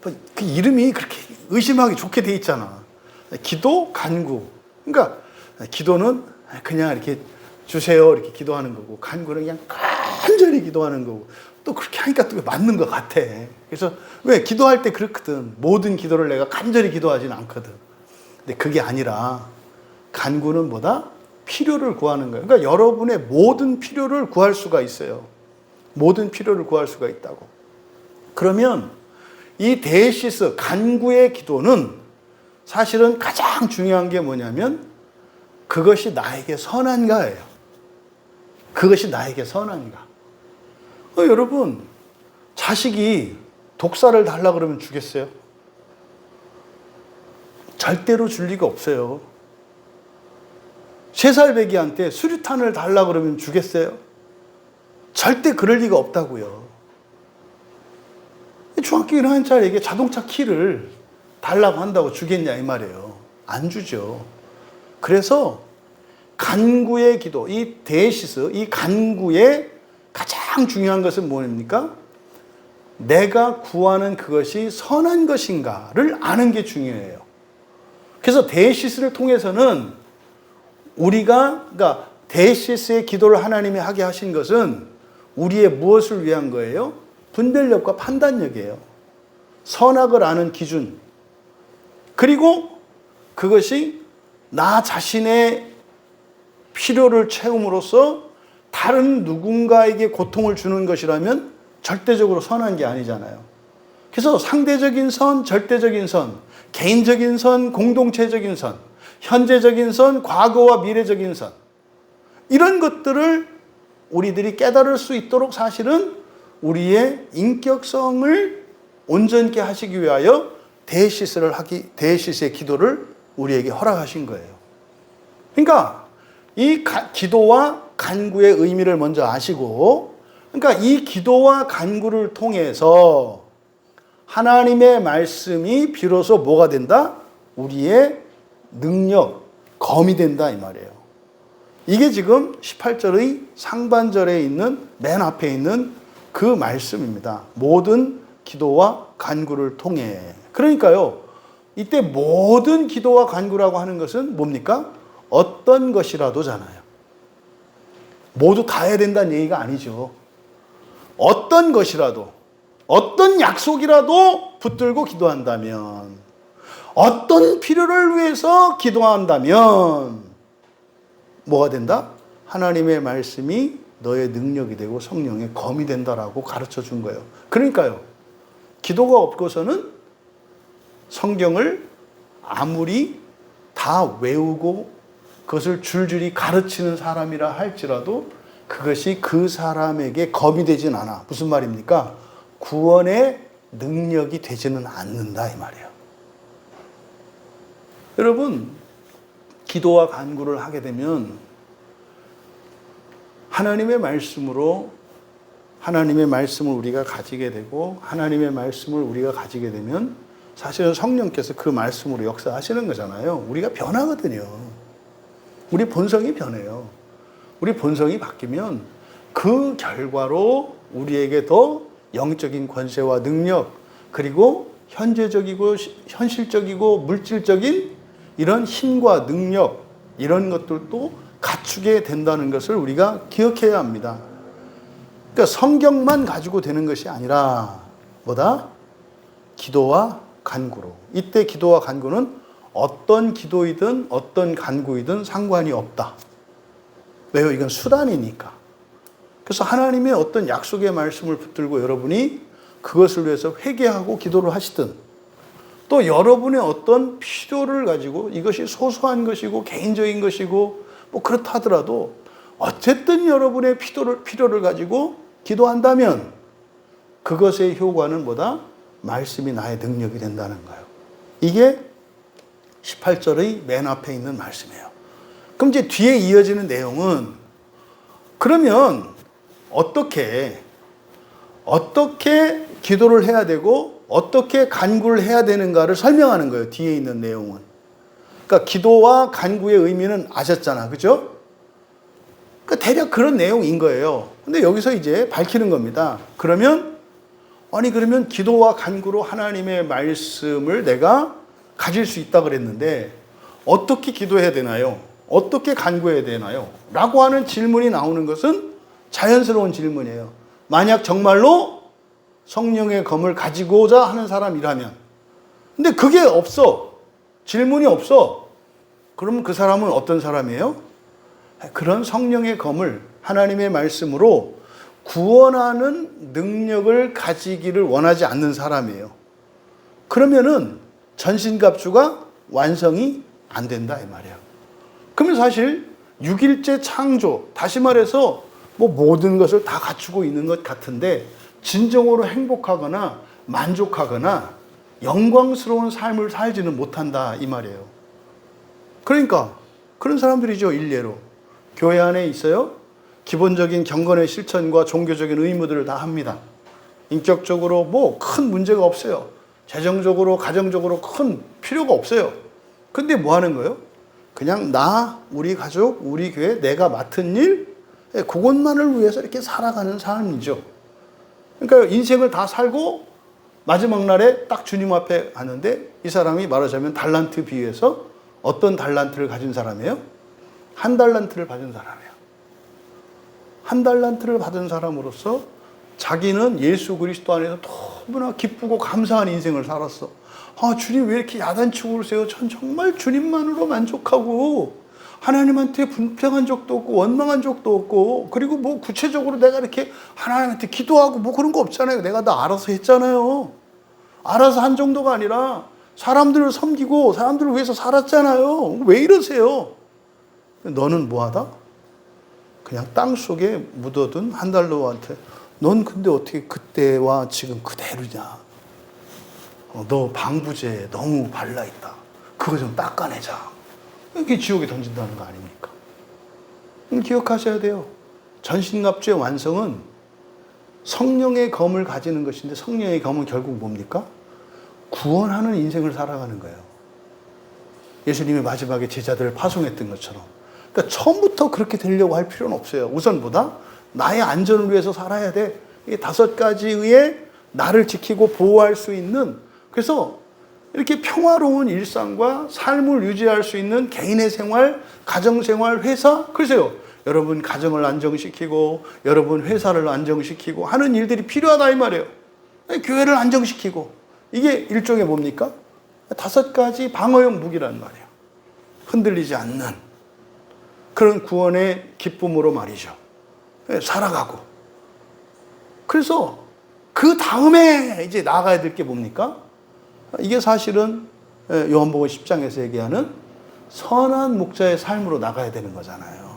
Speaker 1: 그 이름이 그렇게 의심하기 좋게 돼 있잖아. 기도, 간구. 그러니까 기도는 그냥 이렇게 주세요 이렇게 기도하는 거고, 간구는 그냥 간절히 기도하는 거고. 또 그렇게 하니까 또 맞는 것 같아. 그래서 왜 기도할 때 그렇거든. 모든 기도를 내가 간절히 기도하지는 않거든. 근데 그게 아니라 간구는 뭐다? 필요를 구하는 거예요. 그러니까 여러분의 모든 필요를 구할 수가 있어요. 모든 필요를 구할 수가 있다고. 그러면 이 데이시스, 간구의 기도는 사실은 가장 중요한 게 뭐냐면 그것이 나에게 선한가예요. 그것이 나에게 선한가. 여러분, 자식이 독사를 달라 그러면 주겠어요? 절대로 줄 리가 없어요. 3살 배기한테 수류탄을 달라 그러면 주겠어요? 절대 그럴 리가 없다고요. 중학교 1학년짜리에게 자동차 키를 달라고 한다고 주겠냐 이 말이에요. 안 주죠. 그래서 간구의 기도, 이 데이시스, 이 간구의 가장 중요한 것은 뭡니까? 내가 구하는 그것이 선한 것인가를 아는 게 중요해요. 그래서 데시스를 통해서는 그러니까 데시스의 기도를 하나님이 하게 하신 것은 우리의 무엇을 위한 거예요? 분별력과 판단력이에요. 선악을 아는 기준. 그리고 그것이 나 자신의 필요를 채움으로써 다른 누군가에게 고통을 주는 것이라면 절대적으로 선한 게 아니잖아요. 그래서 상대적인 선, 절대적인 선, 개인적인 선, 공동체적인 선, 현재적인 선, 과거와 미래적인 선, 이런 것들을 우리들이 깨달을 수 있도록 사실은 우리의 인격성을 온전케 하시기 위하여 데시스의 기도를 우리에게 허락하신 거예요. 그러니까 이 기도와 간구의 의미를 먼저 아시고, 그러니까 이 기도와 간구를 통해서 하나님의 말씀이 비로소 뭐가 된다? 우리의 능력, 검이 된다 이 말이에요. 이게 지금 18절의 상반절에 있는 맨 앞에 있는 그 말씀입니다. 모든 기도와 간구를 통해. 그러니까요, 이때 모든 기도와 간구라고 하는 것은 뭡니까? 어떤 것이라도잖아요. 모두 다 해야 된다는 얘기가 아니죠. 어떤 것이라도, 어떤 약속이라도 붙들고 기도한다면, 어떤 필요를 위해서 기도한다면 뭐가 된다? 하나님의 말씀이 너의 능력이 되고 성령의 검이 된다라고 가르쳐 준 거예요. 그러니까요, 기도가 없고서는 성경을 아무리 다 외우고 그것을 줄줄이 가르치는 사람이라 할지라도 그것이 그 사람에게 검이 되진 않아. 무슨 말입니까? 구원의 능력이 되지는 않는다 이 말이에요. 여러분, 기도와 간구를 하게 되면 하나님의 말씀으로 하나님의 말씀을 우리가 가지게 되고, 하나님의 말씀을 우리가 가지게 되면 사실은 성령께서 그 말씀으로 역사하시는 거잖아요. 우리가 변하거든요. 우리 본성이 변해요. 우리 본성이 바뀌면 그 결과로 우리에게 더 영적인 권세와 능력, 그리고 현재적이고 현실적이고 물질적인 이런 힘과 능력, 이런 것들도 갖추게 된다는 것을 우리가 기억해야 합니다. 그러니까 성경만 가지고 되는 것이 아니라 뭐다? 기도와 간구로. 이때 기도와 간구는 어떤 기도이든 어떤 간구이든 상관이 없다. 왜요? 이건 수단이니까. 그래서 하나님의 어떤 약속의 말씀을 붙들고 여러분이 그것을 위해서 회개하고 기도를 하시든, 또 여러분의 어떤 필요를 가지고, 이것이 소소한 것이고 개인적인 것이고 뭐 그렇다 하더라도 어쨌든 여러분의 필요를 가지고 기도한다면 그것의 효과는 뭐다? 말씀이 나의 능력이 된다는 거예요. 이게 18절의 맨 앞에 있는 말씀이에요. 그럼 이제 뒤에 이어지는 내용은, 그러면 어떻게 기도를 해야 되고 어떻게 간구를 해야 되는가를 설명하는 거예요. 뒤에 있는 내용은. 그러니까 기도와 간구의 의미는 아셨잖아. 그죠? 그러니까 대략 그런 내용인 거예요. 근데 여기서 이제 밝히는 겁니다. 그러면 기도와 간구로 하나님의 말씀을 내가 가질 수 있다 그랬는데 어떻게 기도해야 되나요? 어떻게 간구해야 되나요? 라고 하는 질문이 나오는 것은 자연스러운 질문이에요. 만약 정말로 성령의 검을 가지고자 하는 사람이라면. 근데 그게 없어. 질문이 없어. 그러면 그 사람은 어떤 사람이에요? 그런 성령의 검을 하나님의 말씀으로 구원하는 능력을 가지기를 원하지 않는 사람이에요. 그러면은 전신갑주가 완성이 안 된다 이 말이에요. 그러면 사실 6일째 창조, 다시 말해서 뭐 모든 것을 다 갖추고 있는 것 같은데 진정으로 행복하거나 만족하거나 영광스러운 삶을 살지는 못한다 이 말이에요. 그러니까 그런 사람들이죠. 일례로 교회 안에 있어요. 기본적인 경건의 실천과 종교적인 의무들을 다 합니다. 인격적으로 뭐 큰 문제가 없어요. 재정적으로, 가정적으로 큰 필요가 없어요. 근데 뭐 하는 거예요? 그냥 나, 우리 가족, 우리 교회, 내가 맡은 일, 그것만을 위해서 이렇게 살아가는 삶이죠. 그러니까 인생을 다 살고 마지막 날에 딱 주님 앞에 가는데 이 사람이 말하자면 달란트 비유에서 어떤 달란트를 가진 사람이에요? 한 달란트를 받은 사람이에요. 한 달란트를 받은 사람으로서 자기는 예수 그리스도 안에서 너무나 기쁘고 감사한 인생을 살았어. 아, 주님 왜 이렇게 야단치고 그러세요? 전 정말 주님만으로 만족하고 하나님한테 불평한 적도 없고 원망한 적도 없고, 그리고 뭐 구체적으로 내가 이렇게 하나님한테 기도하고 뭐 그런 거 없잖아요. 내가 다 알아서 했잖아요. 알아서 한 정도가 아니라 사람들을 섬기고 사람들을 위해서 살았잖아요. 왜 이러세요? 너는 뭐하다? 그냥 땅 속에 묻어둔 한 달러한테 넌 근데 어떻게 그때와 지금 그대로냐? 너 방부제 너무 발라있다. 그거 좀 닦아내자. 이렇게 지옥에 던진다는 거 아닙니까? 기억하셔야 돼요. 전신갑주의 완성은 성령의 검을 가지는 것인데, 성령의 검은 결국 뭡니까? 구원하는 인생을 살아가는 거예요. 예수님이 마지막에 제자들을 파송했던 것처럼. 그러니까 처음부터 그렇게 되려고 할 필요는 없어요. 우선 보다 나의 안전을 위해서 살아야 돼. 이 5가지의 나를 지키고 보호할 수 있는, 그래서 이렇게 평화로운 일상과 삶을 유지할 수 있는 개인의 생활, 가정생활, 회사, 그러세요. 여러분 가정을 안정시키고 여러분 회사를 안정시키고 하는 일들이 필요하다 이 말이에요. 교회를 안정시키고, 이게 일종의 뭡니까? 5가지 방어용 무기란 말이에요. 흔들리지 않는 그런 구원의 기쁨으로 말이죠. 살아가고. 그래서 그 다음에 이제 나아가야 될 게 뭡니까? 이게 사실은 요한복음 10장에서 얘기하는 선한 목자의 삶으로 나가야 되는 거잖아요.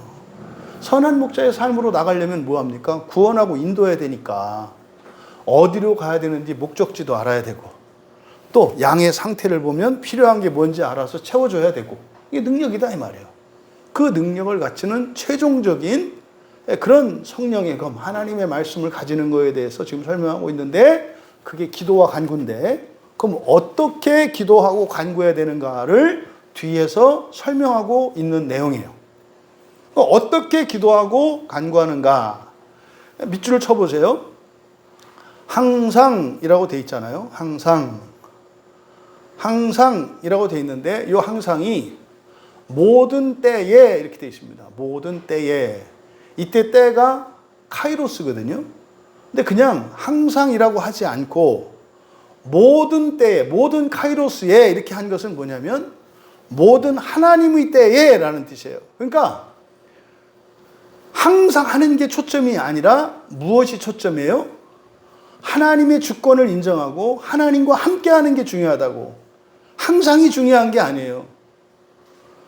Speaker 1: 선한 목자의 삶으로 나가려면 뭐합니까? 구원하고 인도해야 되니까 어디로 가야 되는지 목적지도 알아야 되고, 또 양의 상태를 보면 필요한 게 뭔지 알아서 채워줘야 되고, 이게 능력이다 이 말이에요. 그 능력을 갖추는 최종적인 그런 성령의 검, 하나님의 말씀을 가지는 거에 대해서 지금 설명하고 있는데, 그게 기도와 간구인데, 그럼 어떻게 기도하고 간구해야 되는가를 뒤에서 설명하고 있는 내용이에요. 어떻게 기도하고 간구하는가? 밑줄을 쳐보세요. 항상이라고 돼 있잖아요. 항상이라고 돼 있는데, 이 항상이 모든 때에 이렇게 돼 있습니다. 모든 때에. 이때 때가 카이로스거든요. 근데 그냥 항상이라고 하지 않고 모든 때에, 모든 카이로스에 이렇게 한 것은 뭐냐면 모든 하나님의 때에 라는 뜻이에요. 그러니까 항상 하는 게 초점이 아니라 무엇이 초점이에요? 하나님의 주권을 인정하고 하나님과 함께 하는 게 중요하다고. 항상이 중요한 게 아니에요.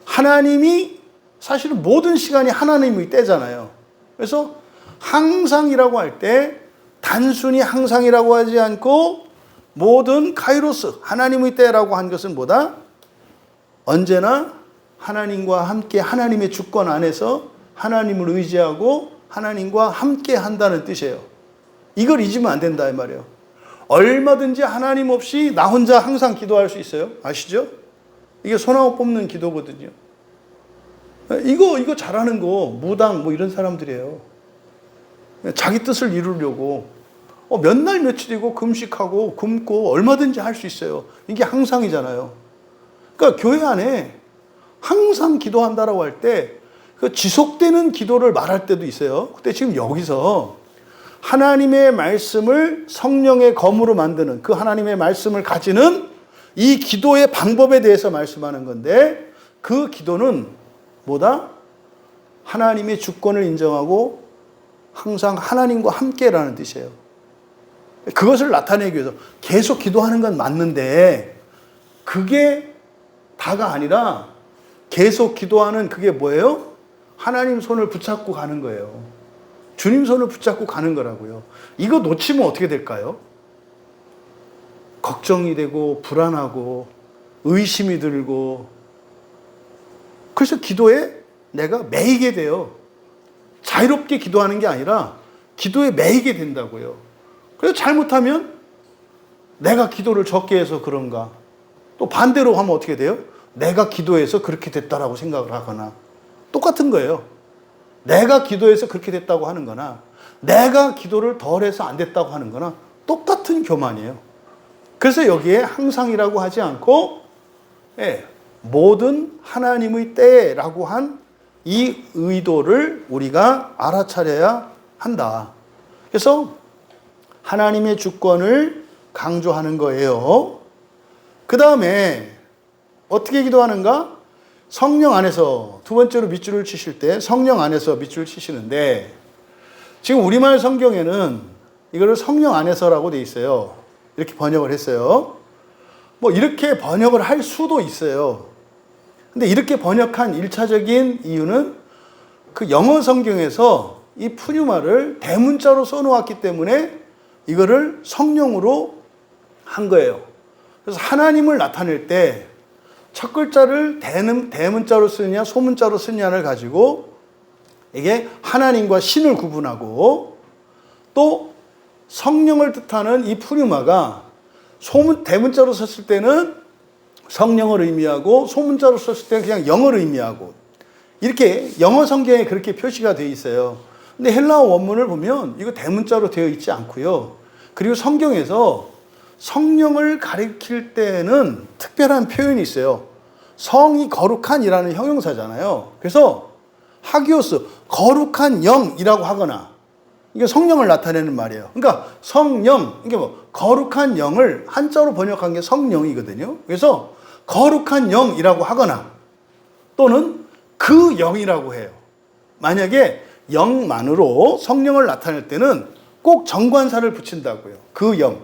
Speaker 1: 하나님이 사실은 모든 시간이 하나님의 때잖아요. 그래서 항상이라고 할 때 단순히 항상이라고 하지 않고 모든 카이로스, 하나님의 때라고 한 것은 뭐다? 언제나 하나님과 함께 하나님의 주권 안에서 하나님을 의지하고 하나님과 함께 한다는 뜻이에요. 이걸 잊으면 안 된다 이 말이에요. 얼마든지 하나님 없이 나 혼자 항상 기도할 수 있어요. 아시죠? 이게 소나무 뽑는 기도거든요. 이거 잘하는 거 무당 뭐 이런 사람들이에요. 자기 뜻을 이루려고 몇 날 며칠이고 금식하고 굶고 얼마든지 할 수 있어요. 이게 항상이잖아요. 그러니까 교회 안에 항상 기도한다라고 할 때 그 지속되는 기도를 말할 때도 있어요. 근데 지금 여기서 하나님의 말씀을 성령의 검으로 만드는, 그 하나님의 말씀을 가지는 이 기도의 방법에 대해서 말씀하는 건데, 그 기도는 뭐다? 하나님의 주권을 인정하고 항상 하나님과 함께라는 뜻이에요. 그것을 나타내기 위해서 계속 기도하는 건 맞는데, 그게 다가 아니라 계속 기도하는 그게 뭐예요? 하나님 손을 붙잡고 가는 거예요. 주님 손을 붙잡고 가는 거라고요. 이거 놓치면 어떻게 될까요? 걱정이 되고 불안하고 의심이 들고, 그래서 기도에 내가 매이게 돼요. 자유롭게 기도하는 게 아니라 기도에 매이게 된다고요. 그래서 잘못하면 내가 기도를 적게 해서 그런가, 또 반대로 하면 어떻게 돼요? 내가 기도해서 그렇게 됐다라고 생각을 하거나, 똑같은 거예요. 내가 기도해서 그렇게 됐다고 하는 거나 내가 기도를 덜 해서 안 됐다고 하는 거나 똑같은 교만이에요. 그래서 여기에 항상이라고 하지 않고 모든 하나님의 때라고 한 이 의도를 우리가 알아차려야 한다. 그래서 하나님의 주권을 강조하는 거예요. 그 다음에 어떻게 기도하는가? 성령 안에서, 두 번째로 밑줄을 치실 때 성령 안에서 밑줄을 치시는데, 지금 우리말 성경에는 이거를 성령 안에서라고 돼 있어요. 이렇게 번역을 했어요. 뭐 이렇게 번역을 할 수도 있어요. 근데 이렇게 번역한 1차적인 이유는 그 영어 성경에서 이 푸뉴마를 대문자로 써놓았기 때문에 이거를 성령으로 한 거예요. 그래서 하나님을 나타낼 때 첫 글자를 대문자로 쓰느냐 소문자로 쓰느냐를 가지고 이게 하나님과 신을 구분하고, 또 성령을 뜻하는 이 푸뉴마가 대문자로 썼을 때는 성령을 의미하고 소문자로 썼을 때는 그냥 영을 의미하고, 이렇게 영어 성경에 그렇게 표시가 되어 있어요. 근데 헬라어 원문을 보면 이거 대문자로 되어 있지 않고요. 그리고 성경에서 성령을 가리킬 때는 특별한 표현이 있어요. 성이 거룩한이라는 형용사잖아요. 그래서 하기오스, 거룩한 영이라고 하거나, 이게 성령을 나타내는 말이에요. 그러니까 성령, 이게 뭐 거룩한 영을 한자로 번역한 게 성령이거든요. 그래서 거룩한 영이라고 하거나 또는 그 영이라고 해요. 만약에 영만으로 성령을 나타낼 때는 꼭 정관사를 붙인다고요. 그 영.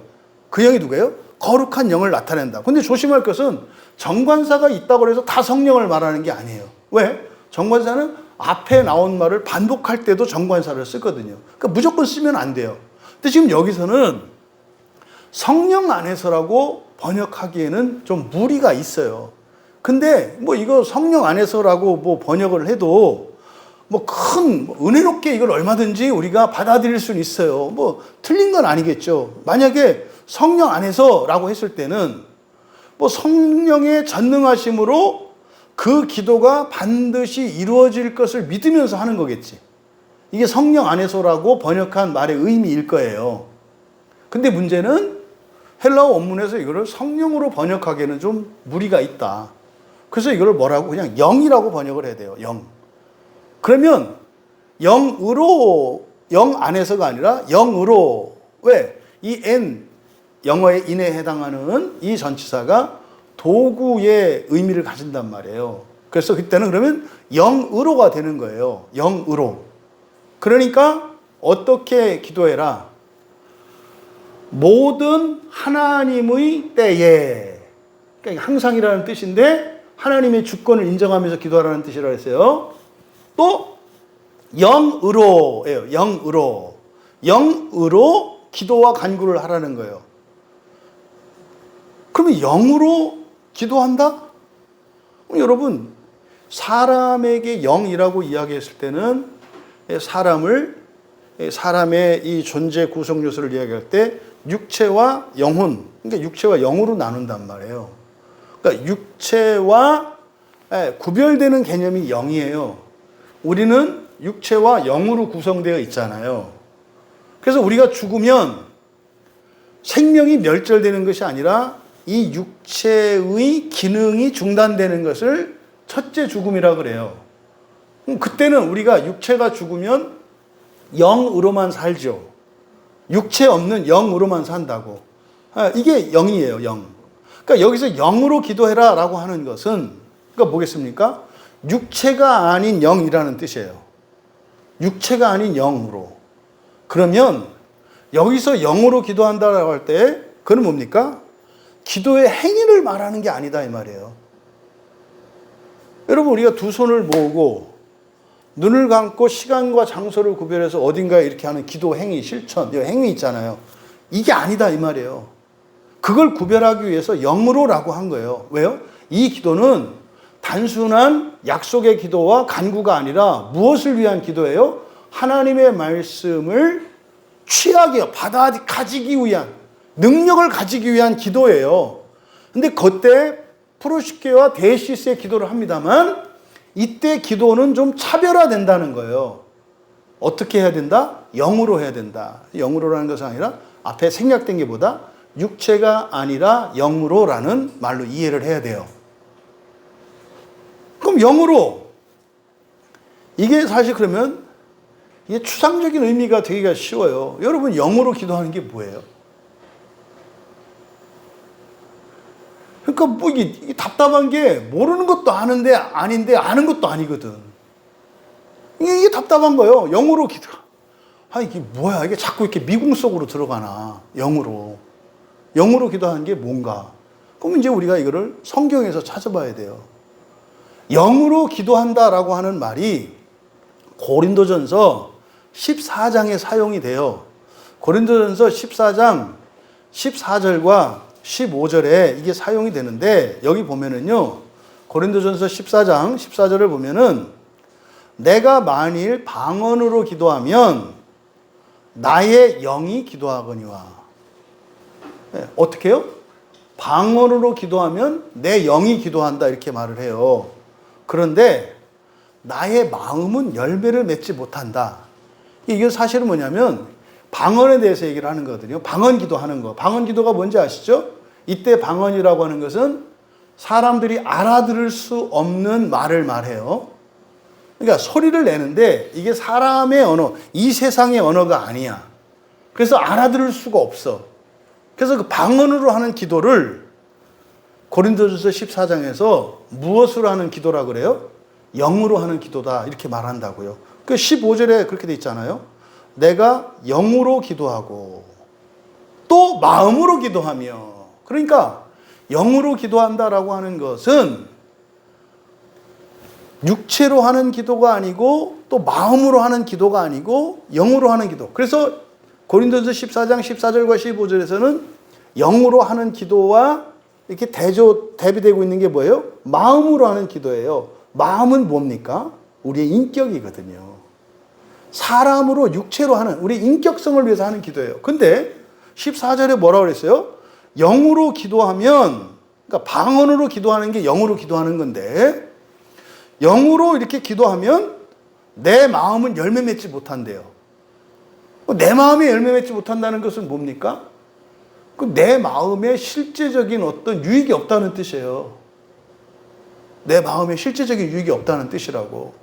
Speaker 1: 그 영이 누구예요? 거룩한 영을 나타낸다. 근데 조심할 것은 정관사가 있다고 해서 다 성령을 말하는 게 아니에요. 왜? 정관사는 앞에 나온 말을 반복할 때도 정관사를 쓰거든요. 그러니까 무조건 쓰면 안 돼요. 근데 지금 여기서는 성령 안에서라고 번역하기에는 좀 무리가 있어요. 근데 뭐 이거 성령 안에서라고 뭐 번역을 해도 뭐 큰 은혜롭게 이걸 얼마든지 우리가 받아들일 수는 있어요. 뭐 틀린 건 아니겠죠. 만약에 성령 안에서라고 했을 때는 뭐 성령의 전능하심으로 그 기도가 반드시 이루어질 것을 믿으면서 하는 거겠지. 이게 성령 안에서라고 번역한 말의 의미일 거예요. 근데 문제는 헬라어 원문에서 이거를 성령으로 번역하기에는 좀 무리가 있다. 그래서 이걸 뭐라고 그냥 영이라고 번역을 해야 돼요. 영. 그러면 영으로, 영 안에서가 아니라 영으로, 왜? 이 N, 영어의 in에 해당하는 이 전치사가 도구의 의미를 가진단 말이에요. 그래서 그때는 그러면 영으로가 되는 거예요. 영으로. 그러니까 어떻게 기도해라? 모든 하나님의 때에, 그러니까 항상이라는 뜻인데 하나님의 주권을 인정하면서 기도하라는 뜻이라고 했어요. 또 영으로예요. 영으로. 영으로 기도와 간구를 하라는 거예요. 그러면 영으로 기도한다? 그럼 여러분, 사람에게 영이라고 이야기했을 때는 사람의 이 존재 구성 요소를 이야기할 때 육체와 영혼, 그러니까 육체와 영으로 나눈단 말이에요. 그러니까 육체와 구별되는 개념이 영이에요. 우리는 육체와 영으로 구성되어 있잖아요. 그래서 우리가 죽으면 생명이 멸절되는 것이 아니라 이 육체의 기능이 중단되는 것을 첫째 죽음이라고 그래요. 그때는 우리가 육체가 죽으면 영으로만 살죠. 육체 없는 영으로만 산다고. 이게 영이에요, 영. 그러니까 여기서 영으로 기도해라 라고 하는 것은, 그러니까 뭐겠습니까? 육체가 아닌 영이라는 뜻이에요. 육체가 아닌 영으로. 그러면 여기서 영으로 기도한다라고 할 때 그건 뭡니까? 기도의 행위를 말하는 게 아니다 이 말이에요. 여러분, 우리가 두 손을 모으고 눈을 감고 시간과 장소를 구별해서 어딘가에 이렇게 하는 기도 행위, 실천, 행위 있잖아요. 이게 아니다 이 말이에요. 그걸 구별하기 위해서 영으로라고 한 거예요. 왜요? 이 기도는 단순한 약속의 기도와 간구가 아니라 무엇을 위한 기도예요? 하나님의 말씀을 취하게 가지기 위한, 능력을 가지기 위한 기도예요. 근데 그때 프로시케와 데시스의 기도를 합니다만 이때 기도는 좀 차별화된다는 거예요. 어떻게 해야 된다? 영으로 해야 된다. 영으로라는 것은 아니라 앞에 생략된 게 보다 육체가 아니라 영으로라는 말로 이해를 해야 돼요. 그럼 영으로, 이게 사실 그러면 이게 추상적인 의미가 되기가 쉬워요. 여러분, 영으로 기도하는 게 뭐예요? 그러니까 뭐 이게 답답한 게 모르는 것도 아는데 아닌데 아는 것도 아니거든. 이게 답답한 거예요. 영으로 기도. 아, 이게 뭐야? 이게 자꾸 이렇게 미궁 속으로 들어가나? 영으로. 영으로 기도하는 게 뭔가? 그럼 이제 우리가 이거를 성경에서 찾아봐야 돼요. 영으로 기도한다라고 하는 말이 고린도전서 14장에 사용이 돼요. 고린도전서 14장 14절과 15절에 이게 사용이 되는데, 여기 보면은요, 고린도전서 14장 14절을 보면은 내가 만일 방언으로 기도하면 나의 영이 기도하거니와. 네, 어떻게 해요? 방언으로 기도하면 내 영이 기도한다, 이렇게 말을 해요. 그런데 나의 마음은 열매를 맺지 못한다. 이게 사실은 뭐냐면 방언에 대해서 얘기를 하는 거거든요. 방언 기도하는 거. 방언 기도가 뭔지 아시죠? 이때 방언이라고 하는 것은 사람들이 알아들을 수 없는 말을 말해요. 그러니까 소리를 내는데 이게 사람의 언어, 이 세상의 언어가 아니야. 그래서 알아들을 수가 없어. 그래서 그 방언으로 하는 기도를 고린도전서 14장에서 무엇으로 하는 기도라 그래요? 영으로 하는 기도다, 이렇게 말한다고요. 그 15절에 그렇게 돼 있잖아요. 내가 영으로 기도하고 또 마음으로 기도하며. 그러니까 영으로 기도한다라고 하는 것은 육체로 하는 기도가 아니고 또 마음으로 하는 기도가 아니고 영으로 하는 기도. 그래서 고린도전서 14장 14절과 15절에서는 영으로 하는 기도와 이렇게 대비되고 있는 게 뭐예요? 마음으로 하는 기도예요. 마음은 뭡니까? 우리의 인격이거든요. 사람으로 육체로 하는 우리 인격성을 위해서 하는 기도예요. 근데 14절에 뭐라고 그랬어요? 영으로 기도하면, 그러니까 방언으로 기도하는 게 영으로 기도하는 건데, 영으로 이렇게 기도하면 내 마음은 열매 맺지 못한대요. 내 마음에 열매 맺지 못한다는 것은 뭡니까? 내 마음에 실제적인 어떤 유익이 없다는 뜻이에요. 내 마음에 실제적인 유익이 없다는 뜻이라고.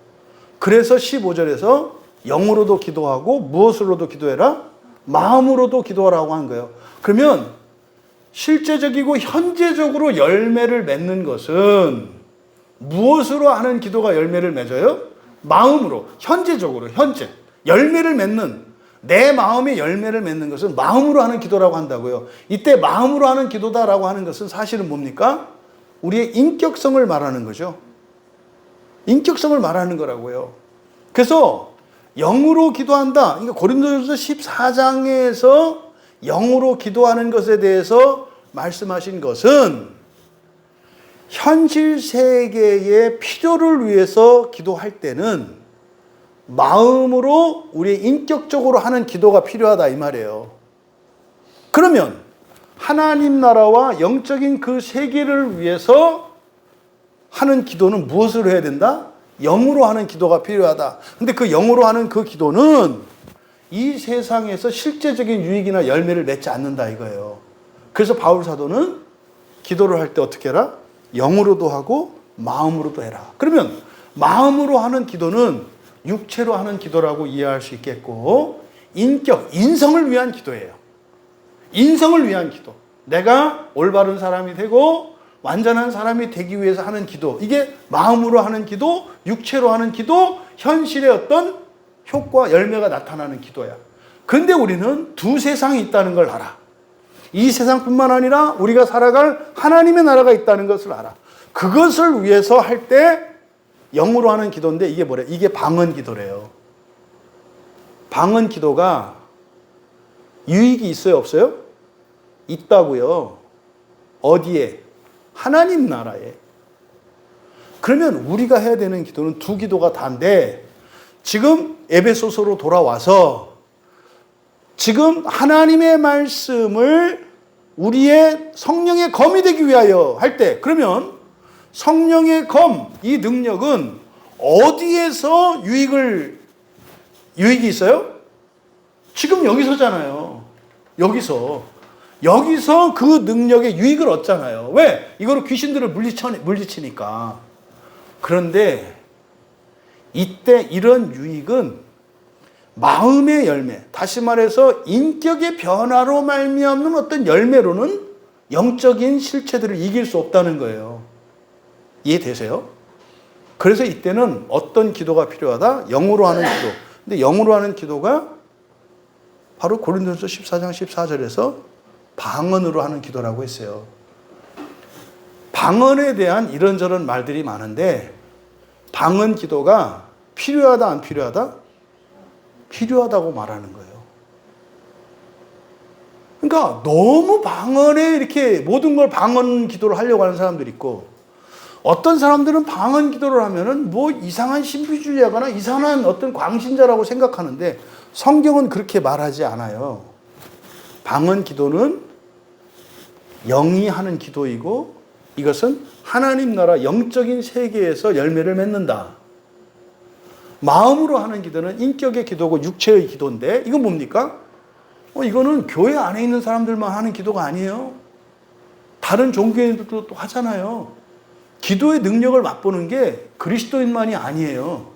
Speaker 1: 그래서 15절에서 영으로도 기도하고 무엇으로도 기도해라? 마음으로도 기도하라고 한 거예요. 그러면 실제적이고 현재적으로 열매를 맺는 것은 무엇으로 하는 기도가 열매를 맺어요? 마음으로, 현재적으로, 현재. 열매를 맺는, 내 마음에 열매를 맺는 것은 마음으로 하는 기도라고 한다고요. 이때 마음으로 하는 기도다라고 하는 것은 사실은 뭡니까? 우리의 인격성을 말하는 거죠. 인격성을 말하는 거라고요. 그래서 영으로 기도한다. 그러니까 고린도전서 14장에서 영으로 기도하는 것에 대해서 말씀하신 것은 현실 세계의 필요를 위해서 기도할 때는 마음으로 우리 인격적으로 하는 기도가 필요하다, 이 말이에요. 그러면 하나님 나라와 영적인 그 세계를 위해서 하는 기도는 무엇으로 해야 된다? 영으로 하는 기도가 필요하다. 근데 그 영으로 하는 그 기도는 이 세상에서 실제적인 유익이나 열매를 맺지 않는다, 이거예요. 그래서 바울 사도는 기도를 할 때 어떻게 해라? 영으로도 하고 마음으로도 해라. 그러면 마음으로 하는 기도는 육체로 하는 기도라고 이해할 수 있겠고, 인성을 위한 기도예요. 인성을 위한 기도. 내가 올바른 사람이 되고 완전한 사람이 되기 위해서 하는 기도. 이게 마음으로 하는 기도, 육체로 하는 기도, 현실의 어떤 효과, 열매가 나타나는 기도야. 근데 우리는 두 세상이 있다는 걸 알아. 이 세상뿐만 아니라 우리가 살아갈 하나님의 나라가 있다는 것을 알아. 그것을 위해서 할 때 영으로 하는 기도인데 이게 뭐래? 이게 방언 기도래요. 방언 기도가 유익이 있어요, 없어요? 있다고요. 어디에? 하나님 나라에. 그러면 우리가 해야 되는 기도는 두 기도가 다인데, 지금 에베소서로 돌아와서 지금 하나님의 말씀을 우리의 성령의 검이 되기 위하여 할 때, 그러면 성령의 검, 이 능력은 어디에서 유익을 유익이 있어요? 지금 여기서잖아요. 여기서 그 능력의 유익을 얻잖아요. 왜? 이거로 귀신들을 물리치니까. 그런데 이때 이런 유익은 마음의 열매, 다시 말해서 인격의 변화로 말미암는 어떤 열매로는 영적인 실체들을 이길 수 없다는 거예요. 이해되세요? 그래서 이때는 어떤 기도가 필요하다? 영으로 하는 기도. 근데 영으로 하는 기도가 바로 고린도전서 14장 14절에서 방언으로 하는 기도라고 했어요. 방언에 대한 이런저런 말들이 많은데 방언 기도가 필요하다 안 필요하다? 필요하다고 말하는 거예요. 그러니까 너무 방언에 이렇게 모든 걸 방언 기도를 하려고 하는 사람들이 있고, 어떤 사람들은 방언 기도를 하면은 뭐 이상한 신비주의하거나 이상한 어떤 광신자라고 생각하는데 성경은 그렇게 말하지 않아요. 방언 기도는 영이 하는 기도이고 이것은 하나님 나라 영적인 세계에서 열매를 맺는다. 마음으로 하는 기도는 인격의 기도고 육체의 기도인데 이건 뭡니까? 이거는 교회 안에 있는 사람들만 하는 기도가 아니에요. 다른 종교인들도 또 하잖아요. 기도의 능력을 맛보는 게 그리스도인만이 아니에요.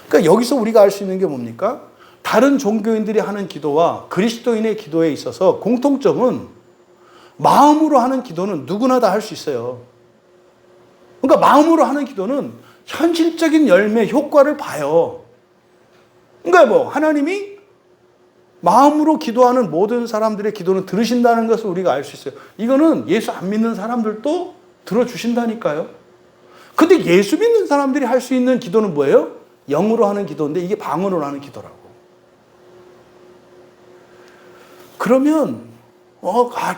Speaker 1: 그러니까 여기서 우리가 알 수 있는 게 뭡니까? 다른 종교인들이 하는 기도와 그리스도인의 기도에 있어서 공통점은 마음으로 하는 기도는 누구나 다 할 수 있어요. 그러니까 마음으로 하는 기도는 현실적인 열매, 효과를 봐요. 그러니까 하나님이 마음으로 기도하는 모든 사람들의 기도는 들으신다는 것을 우리가 알 수 있어요. 이거는 예수 안 믿는 사람들도 들어주신다니까요. 근데 예수 믿는 사람들이 할 수 있는 기도는 뭐예요? 영으로 하는 기도인데 이게 방언으로 하는 기도라고. 그러면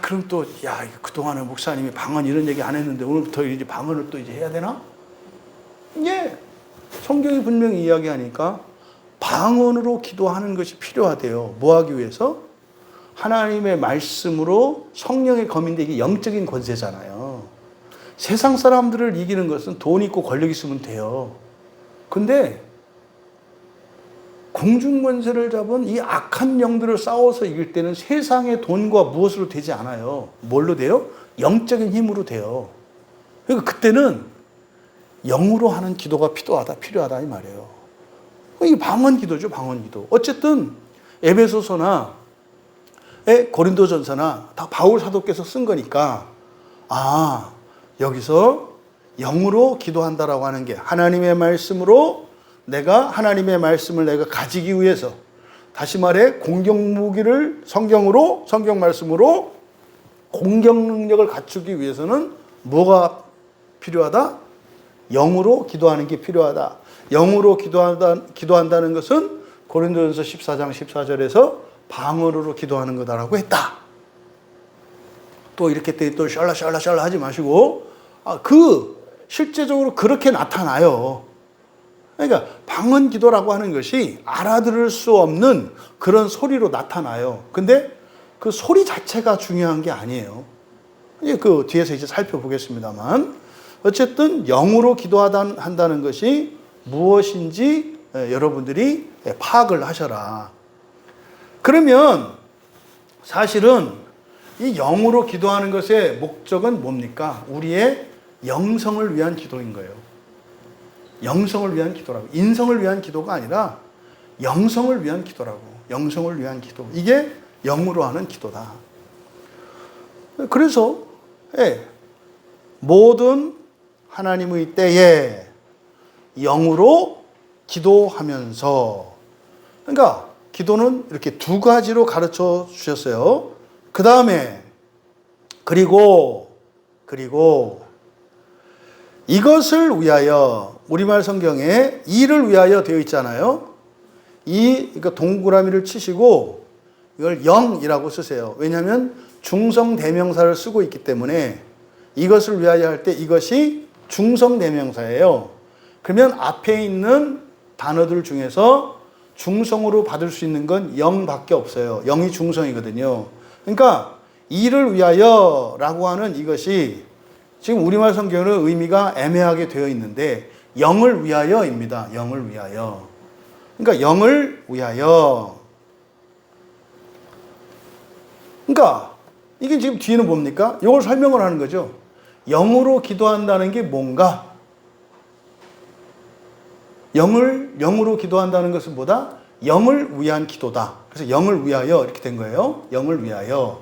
Speaker 1: 그럼 또 그동안에 목사님이 방언 이런 얘기 안 했는데 오늘부터 이제 방언을 또 이제 해야 되나? 예. 성경이 분명히 이야기하니까 방언으로 기도하는 것이 필요하대요. 뭐 하기 위해서? 하나님의 말씀으로 성령의 검인데 이게 영적인 권세잖아요. 세상 사람들을 이기는 것은 돈 있고 권력 있으면 돼요. 근데 공중권세를 잡은 이 악한 영들을 싸워서 이길 때는 세상의 돈과 무엇으로 되지 않아요. 뭘로 돼요? 영적인 힘으로 돼요. 그러니까 그때는 영으로 하는 기도가 필요하다 이 말이에요. 이게 방언 기도죠, 방언 기도. 어쨌든 에베소서나 고린도전서나 다 바울 사도께서 쓴 거니까 여기서 영으로 기도한다라고 하는 게 하나님의 말씀으로 하나님의 말씀을 내가 가지기 위해서, 다시 말해 공격 무기를 성경 말씀으로 공격 능력을 갖추기 위해서는 뭐가 필요하다? 영으로 기도하는 게 필요하다. 영으로 기도한다는 것은 고린도전서 14장 14절에서 방언으로 기도하는 거다라고 했다. 또 이렇게 또 샬라 하지 마시고 실제적으로 그렇게 나타나요. 그러니까 방언 기도라고 하는 것이 알아들을 수 없는 그런 소리로 나타나요. 근데 그 소리 자체가 중요한 게 아니에요. 그 뒤에서 이제 살펴보겠습니다만, 어쨌든 영으로 기도한다는 것이 무엇인지 여러분들이 파악을 하셔라. 그러면 사실은 이 영으로 기도하는 것의 목적은 뭡니까? 우리의 영성을 위한 기도인 거예요. 영성을 위한 기도라고. 인성을 위한 기도가 아니라 영성을 위한 기도라고. 영성을 위한 기도. 이게 영으로 하는 기도다. 그래서 모든 하나님의 때에 영으로 기도하면서, 그러니까 기도는 이렇게 두 가지로 가르쳐 주셨어요. 그 다음에 그리고 이것을 위하여, 우리말 성경에 이를 위하여 되어 있잖아요. 그러니까 동그라미를 치시고 이걸 영이라고 쓰세요. 왜냐하면 중성 대명사를 쓰고 있기 때문에 이것을 위하여 할 때 이것이 중성 대명사예요. 그러면 앞에 있는 단어들 중에서 중성으로 받을 수 있는 건 영밖에 없어요. 영이 중성이거든요. 그러니까 이를 위하여 라고 하는 이것이 지금 우리말 성경은 의미가 애매하게 되어 있는데 영을 위하여입니다. 영을 위하여. 그러니까 영을 위하여. 그러니까 이게 지금 뒤에는 뭡니까? 이걸 설명을 하는 거죠. 영으로 기도한다는 게 뭔가? 영으로 기도한다는 것은 뭐다? 영을 위한 기도다. 그래서 영을 위하여 이렇게 된 거예요. 영을 위하여.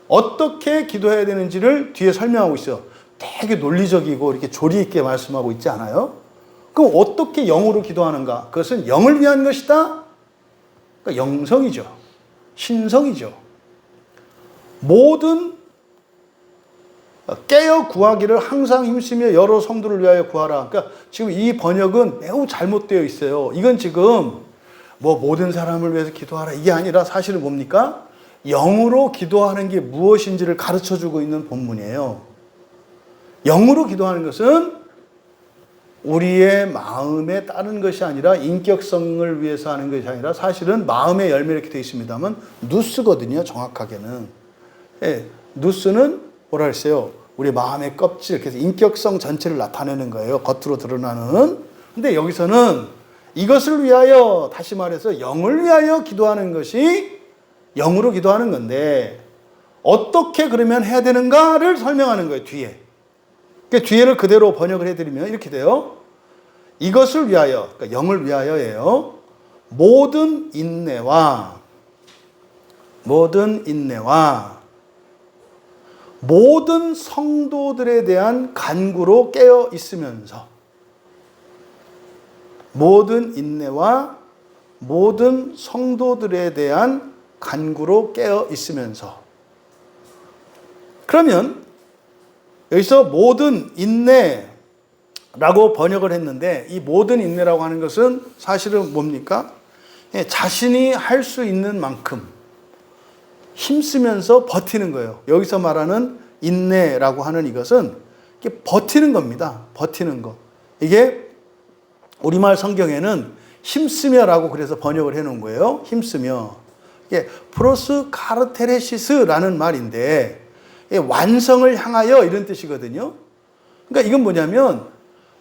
Speaker 1: 어떻게 기도해야 되는지를 뒤에 설명하고 있어요. 되게 논리적이고 이렇게 조리 있게 말씀하고 있지 않아요? 그럼 어떻게 영으로 기도하는가? 그것은 영을 위한 것이다. 그러니까 영성이죠. 신성이죠. 모든 깨어 구하기를 항상 힘쓰며 여러 성도를 위하여 구하라. 그러니까 지금 이 번역은 매우 잘못되어 있어요. 이건 지금 뭐 모든 사람을 위해서 기도하라 이게 아니라 사실은 뭡니까? 영으로 기도하는 게 무엇인지를 가르쳐주고 있는 본문이에요. 영으로 기도하는 것은 우리의 마음에 따른 것이 아니라 인격성을 위해서 하는 것이 아니라 사실은 마음의 열매 이렇게 되어 있습니다만 누스거든요. 정확하게는. 예, 누스는 뭐라 했어요? 우리 마음의 껍질, 그래서 인격성 전체를 나타내는 거예요. 겉으로 드러나는. 근데 여기서는 이것을 위하여, 다시 말해서 영을 위하여 기도하는 것이 영으로 기도하는 건데 어떻게 그러면 해야 되는가를 설명하는 거예요. 뒤에. 그러니까 뒤에를 그대로 번역을 해드리면 이렇게 돼요. 이것을 위하여, 그러니까 영을 위하여예요. 모든 인내와 모든 성도들에 대한 간구로 깨어 있으면서 모든 인내와 모든 성도들에 대한 간구로 깨어 있으면서. 그러면 여기서 모든 인내라고 번역을 했는데 이 모든 인내라고 하는 것은 사실은 뭡니까? 자신이 할 수 있는 만큼 힘쓰면서 버티는 거예요. 여기서 말하는 인내라고 하는 이것은 버티는 겁니다. 버티는 거. 이게 우리말 성경에는 힘쓰며라고 그래서 번역을 해놓은 거예요. 힘쓰며. 이게 프로스 카르테레시스라는 말인데 완성을 향하여 이런 뜻이거든요. 그러니까 이건 뭐냐면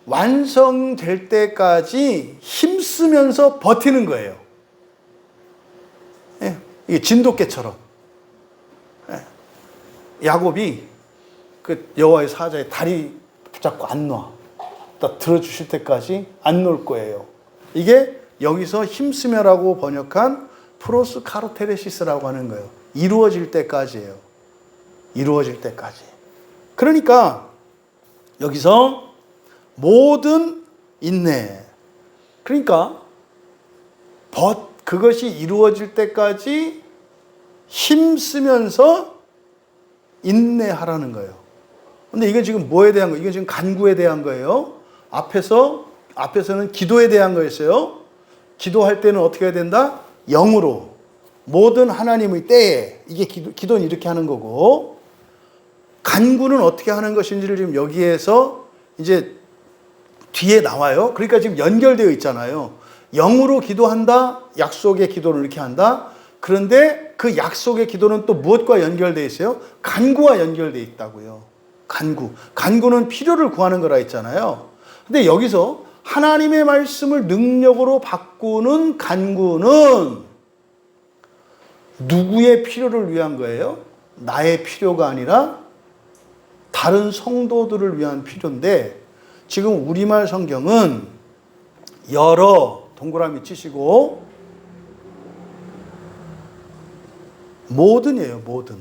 Speaker 1: 완성될 때까지 힘쓰면서 버티는 거예요. 이게 진돗개처럼. 야곱이 그 여호와의 사자의 다리 붙잡고 안 놔. 딱 들어주실 때까지 안 놓을 거예요. 이게 여기서 힘쓰며라고 번역한 프로스 카르테레시스라고 하는 거예요. 이루어질 때까지예요. 이루어질 때까지. 그러니까 여기서 모든 인내. 그러니까 그것이 이루어질 때까지 힘쓰면서 인내하라는 거예요. 근데 이건 지금 뭐에 대한 거예요? 이건 지금 간구에 대한 거예요. 앞에서는 기도에 대한 거였어요. 기도할 때는 어떻게 해야 된다? 영으로. 모든 하나님의 때에. 이게 기도는 이렇게 하는 거고. 간구는 어떻게 하는 것인지를 지금 여기에서 이제 뒤에 나와요. 그러니까 지금 연결되어 있잖아요. 영으로 기도한다. 약속의 기도를 이렇게 한다. 그런데 그 약속의 기도는 또 무엇과 연결되어 있어요? 간구와 연결되어 있다고요. 간구. 간구는 필요를 구하는 거라 했잖아요. 근데 여기서 하나님의 말씀을 능력으로 바꾸는 간구는 누구의 필요를 위한 거예요? 나의 필요가 아니라 다른 성도들을 위한 필요인데 지금 우리말 성경은 여러 동그라미 치시고 모든이에요. 모든.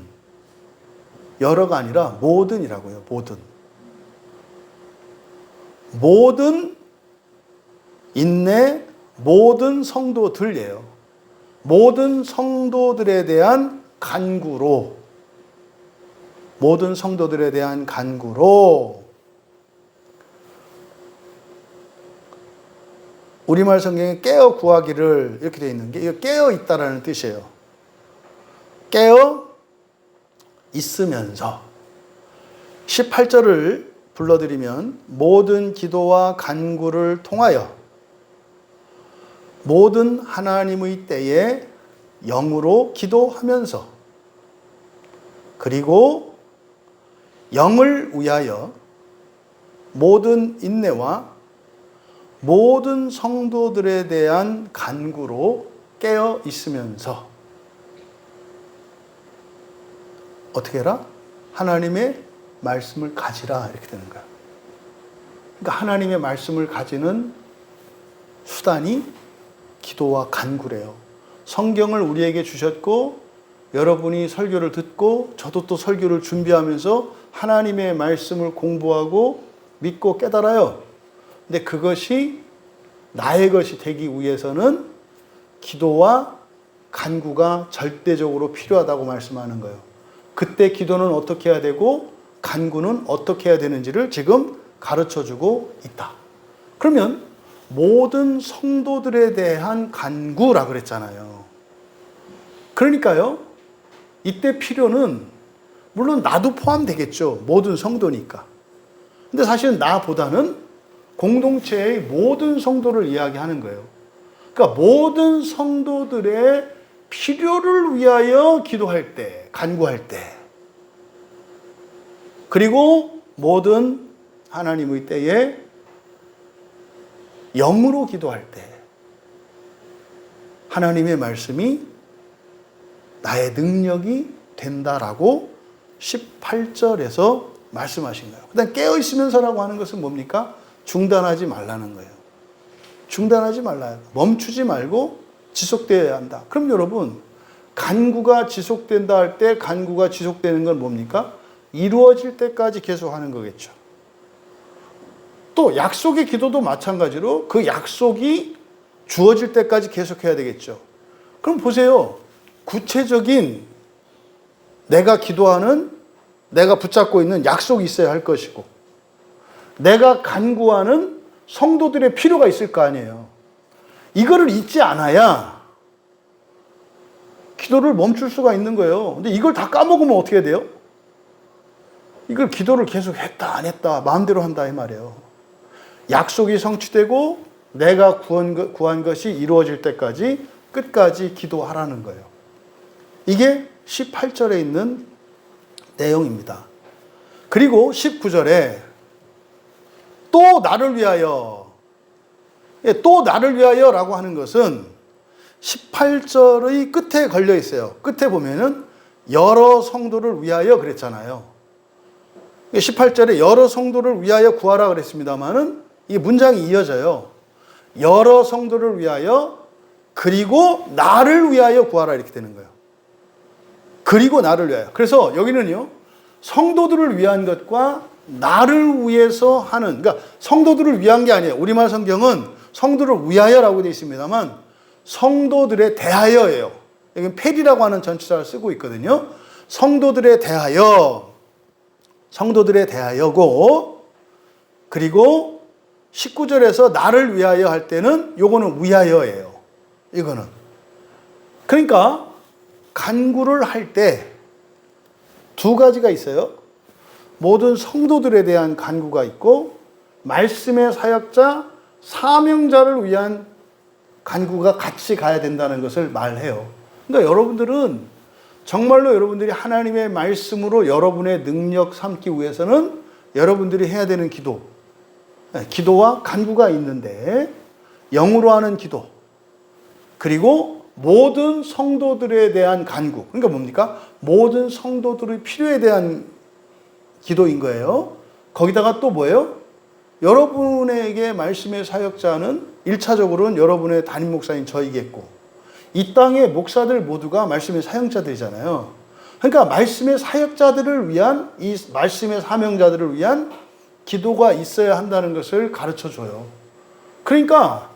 Speaker 1: 여러가 아니라 모든이라고요. 모든. 모든 인내, 모든 성도들이에요. 모든 성도들에 대한 간구로 모든 성도들에 대한 간구로 우리말 성경에 깨어 구하기를 이렇게 되어 있는 게 이거 깨어 있다라는 뜻이에요. 깨어 있으면서 18절을 불러드리면 모든 기도와 간구를 통하여 모든 하나님의 때에 영으로 기도하면서 그리고 영을 위하여 모든 인내와 모든 성도들에 대한 간구로 깨어 있으면서 어떻게 해라? 하나님의 말씀을 가지라 이렇게 되는 거야. 그러니까 하나님의 말씀을 가지는 수단이 기도와 간구래요. 성경을 우리에게 주셨고 여러분이 설교를 듣고 저도 또 설교를 준비하면서 하나님의 말씀을 공부하고 믿고 깨달아요. 근데 그것이 나의 것이 되기 위해서는 기도와 간구가 절대적으로 필요하다고 말씀하는 거예요. 그때 기도는 어떻게 해야 되고 간구는 어떻게 해야 되는지를 지금 가르쳐주고 있다. 그러면 모든 성도들에 대한 간구라 그랬잖아요. 그러니까요, 이때 필요는 물론 나도 포함되겠죠. 모든 성도니까. 근데 사실은 나보다는 공동체의 모든 성도를 이야기하는 거예요. 그러니까 모든 성도들의 필요를 위하여 기도할 때, 간구할 때, 그리고 모든 하나님의 때에 영으로 기도할 때 하나님의 말씀이 나의 능력이 된다라고 18절에서 말씀하신 거예요. 그다음 깨어있으면서라고 하는 것은 뭡니까? 중단하지 말라는 거예요. 중단하지 말라요. 멈추지 말고 지속되어야 한다. 그럼 여러분, 간구가 지속된다 할 때 간구가 지속되는 건 뭡니까? 이루어질 때까지 계속 하는 거겠죠. 또 약속의 기도도 마찬가지로 그 약속이 주어질 때까지 계속해야 되겠죠. 그럼 보세요. 구체적인 내가 기도하는, 내가 붙잡고 있는 약속이 있어야 할 것이고, 내가 간구하는 성도들의 필요가 있을 거 아니에요. 이거를 잊지 않아야 기도를 멈출 수가 있는 거예요. 근데 이걸 다 까먹으면 어떻게 돼요? 이걸 기도를 계속 했다 안 했다 마음대로 한다 이 말이에요. 약속이 성취되고 내가 구한 것이 이루어질 때까지 끝까지 기도하라는 거예요. 이게 18절에 있는 내용입니다. 그리고 19절에 또 나를 위하여, 또 나를 위하여라고 하는 것은 18절의 끝에 걸려 있어요. 끝에 보면은 여러 성도를 위하여 그랬잖아요. 18절에 여러 성도를 위하여 구하라 그랬습니다만은 이 문장이 이어져요. 여러 성도를 위하여 그리고 나를 위하여 구하라 이렇게 되는 거예요. 그리고 나를 위하여. 그래서 여기는요, 성도들을 위한 것과 나를 위해서 하는, 그러니까 성도들을 위한 게 아니에요. 우리말 성경은 성도를 위하여라고 되어 있습니다만 성도들에 대하여예요. 여기는 페리라고 하는 전치사를 쓰고 있거든요. 성도들에 대하여, 성도들에 대하여고, 그리고 19절에서 나를 위하여 할 때는 요거는 위하여예요. 이거는. 그러니까 간구를 할 때 두 가지가 있어요. 모든 성도들에 대한 간구가 있고 말씀의 사역자, 사명자를 위한 간구가 같이 가야 된다는 것을 말해요. 그러니까 여러분들은 정말로 여러분들이 하나님의 말씀으로 여러분의 능력 삼기 위해서는 여러분들이 해야 되는 기도, 기도와 간구가 있는데 영으로 하는 기도, 그리고 모든 성도들에 대한 간구, 그러니까 뭡니까? 모든 성도들의 필요에 대한 기도인 거예요. 거기다가 또 뭐예요? 여러분에게 말씀의 사역자는 1차적으로는 여러분의 담임 목사인 저이겠고 이 땅의 목사들 모두가 말씀의 사역자들이잖아요. 그러니까 말씀의 사역자들을 위한, 이 말씀의 사명자들을 위한 기도가 있어야 한다는 것을 가르쳐 줘요. 그러니까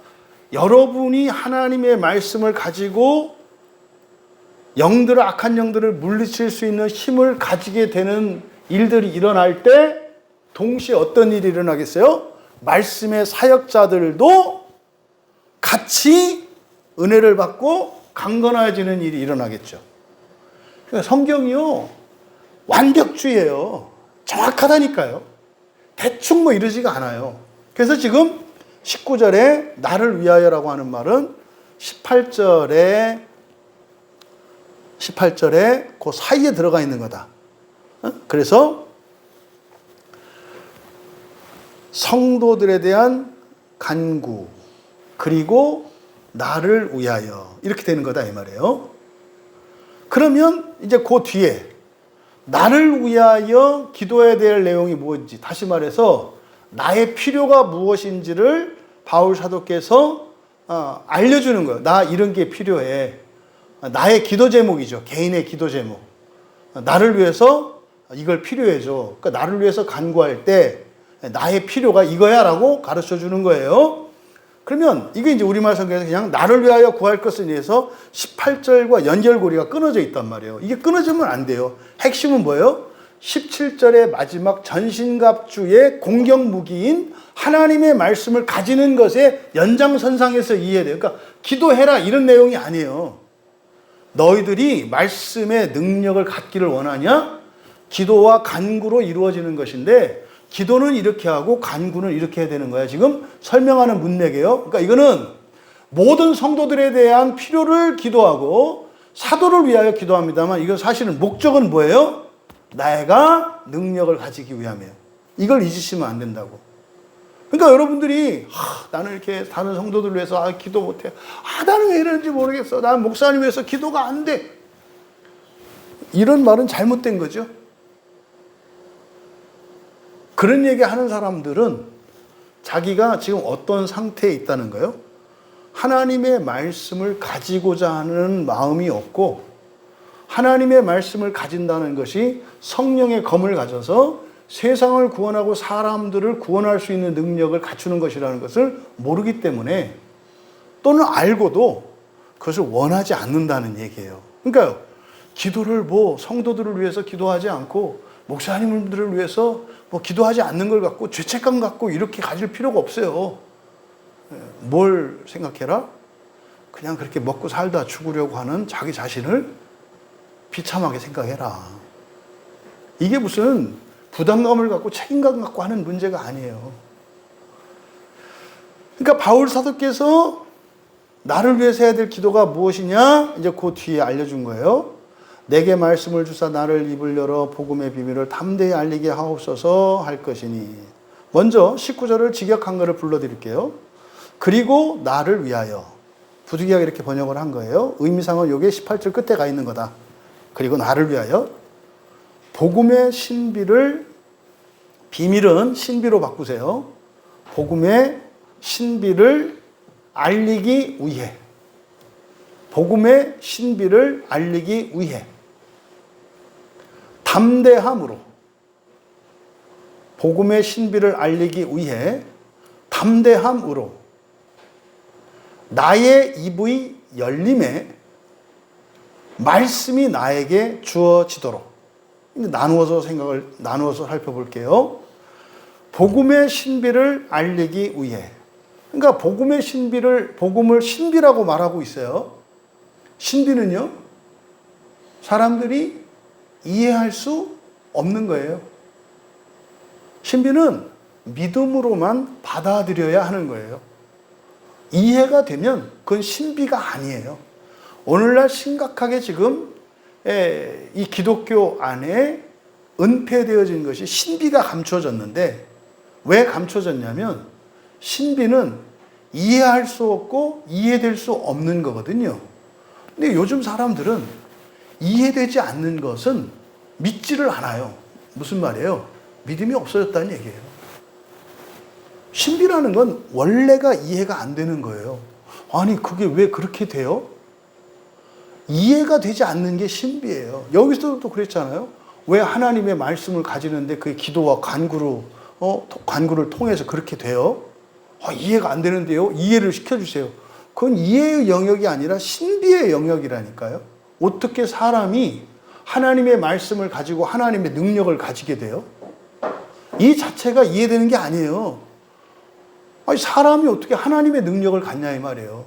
Speaker 1: 여러분이 하나님의 말씀을 가지고 영들을, 악한 영들을 물리칠 수 있는 힘을 가지게 되는 일들이 일어날 때 동시에 어떤 일이 일어나겠어요? 말씀의 사역자들도 같이 은혜를 받고 강건해지는 일이 일어나겠죠. 그러니까 성경이요, 완벽주의예요. 정확하다니까요. 대충 뭐 이러지가 않아요. 그래서 지금 19절에 나를 위하여라고 하는 말은 18절에 그 사이에 들어가 있는 거다. 그래서 성도들에 대한 간구, 그리고 나를 위하여 이렇게 되는 거다 이 말이에요. 그러면 이제 그 뒤에 나를 위하여 기도해야 될 내용이 무엇인지, 다시 말해서 나의 필요가 무엇인지를 바울 사도께서 알려주는 거예요. 나 이런 게 필요해. 나의 기도 제목이죠. 개인의 기도 제목. 나를 위해서 이걸 필요해줘. 그러니까 나를 위해서 간구할 때 나의 필요가 이거야 라고 가르쳐 주는 거예요. 그러면 이게 이제 우리말 성경에서 그냥 나를 위하여 구할 것을 위해서 18절과 연결고리가 끊어져 있단 말이에요. 이게 끊어지면 안 돼요. 핵심은 뭐예요? 17절의 마지막 전신갑주의 공격 무기인 하나님의 말씀을 가지는 것의 연장선상에서 이해해야 돼요. 그러니까 기도해라 이런 내용이 아니에요. 너희들이 말씀의 능력을 갖기를 원하냐? 기도와 간구로 이루어지는 것인데 기도는 이렇게 하고 간구는 이렇게 해야 되는 거야. 지금 설명하는 문맥이에요. 그러니까 이거는 모든 성도들에 대한 필요를 기도하고 사도를 위하여 기도합니다만 이건 사실은 목적은 뭐예요? 내가 능력을 가지기 위함이에요. 이걸 잊으시면 안 된다고. 그러니까 여러분들이 나는 이렇게 다른 성도들 위해서 기도 못해. 나는 왜 이러는지 모르겠어. 나는 목사님 위해서 기도가 안 돼. 이런 말은 잘못된 거죠. 그런 얘기 하는 사람들은 자기가 지금 어떤 상태에 있다는 거예요? 하나님의 말씀을 가지고자 하는 마음이 없고 하나님의 말씀을 가진다는 것이 성령의 검을 가져서 세상을 구원하고 사람들을 구원할 수 있는 능력을 갖추는 것이라는 것을 모르기 때문에 또는 알고도 그것을 원하지 않는다는 얘기예요. 그러니까 기도를 성도들을 위해서 기도하지 않고 목사님들을 위해서 기도하지 않는 걸 갖고 죄책감 갖고 이렇게 가질 필요가 없어요. 뭘 생각해라? 그냥 그렇게 먹고 살다 죽으려고 하는 자기 자신을 비참하게 생각해라. 이게 무슨 부담감을 갖고 책임감 갖고 하는 문제가 아니에요. 그러니까 바울 사도께서 나를 위해서 해야 될 기도가 무엇이냐? 이제 그 뒤에 알려준 거예요. 내게 말씀을 주사 나를 입을 열어 복음의 비밀을 담대히 알리게 하옵소서 할 것이니. 먼저 19절을 직역한 거를 불러드릴게요. 그리고 나를 위하여. 부득이하게 이렇게 번역을 한 거예요. 의미상은 이게 18절 끝에 가 있는 거다. 그리고 나를 위하여. 복음의 신비를, 비밀은 신비로 바꾸세요. 복음의 신비를 알리기 위해. 복음의 신비를 알리기 위해. 담대함으로. 복음의 신비를 알리기 위해 담대함으로 나의 입의 열림에 말씀이 나에게 주어지도록. 나누어서 살펴볼게요. 복음의 신비를 알리기 위해. 그러니까 복음의 신비를, 복음을 신비라고 말하고 있어요. 신비는요, 사람들이 이해할 수 없는 거예요. 신비는 믿음으로만 받아들여야 하는 거예요. 이해가 되면 그건 신비가 아니에요. 오늘날 심각하게 지금 이 기독교 안에 은폐되어진 것이 신비가 감춰졌는데 왜 감춰졌냐면 신비는 이해할 수 없고 이해될 수 없는 거거든요. 근데 요즘 사람들은 이해되지 않는 것은 믿지를 않아요. 무슨 말이에요? 믿음이 없어졌다는 얘기예요. 신비라는 건 원래가 이해가 안 되는 거예요. 아니 그게 왜 그렇게 돼요? 이해가 되지 않는 게 신비예요. 여기서도 그랬잖아요. 왜 하나님의 말씀을 가지는데 그게 기도와 간구를 통해서 그렇게 돼요? 이해가 안 되는데요. 이해를 시켜주세요. 그건 이해의 영역이 아니라 신비의 영역이라니까요. 어떻게 사람이 하나님의 말씀을 가지고 하나님의 능력을 가지게 돼요? 이 자체가 이해되는 게 아니에요. 사람이 어떻게 하나님의 능력을 갖냐 이 말이에요.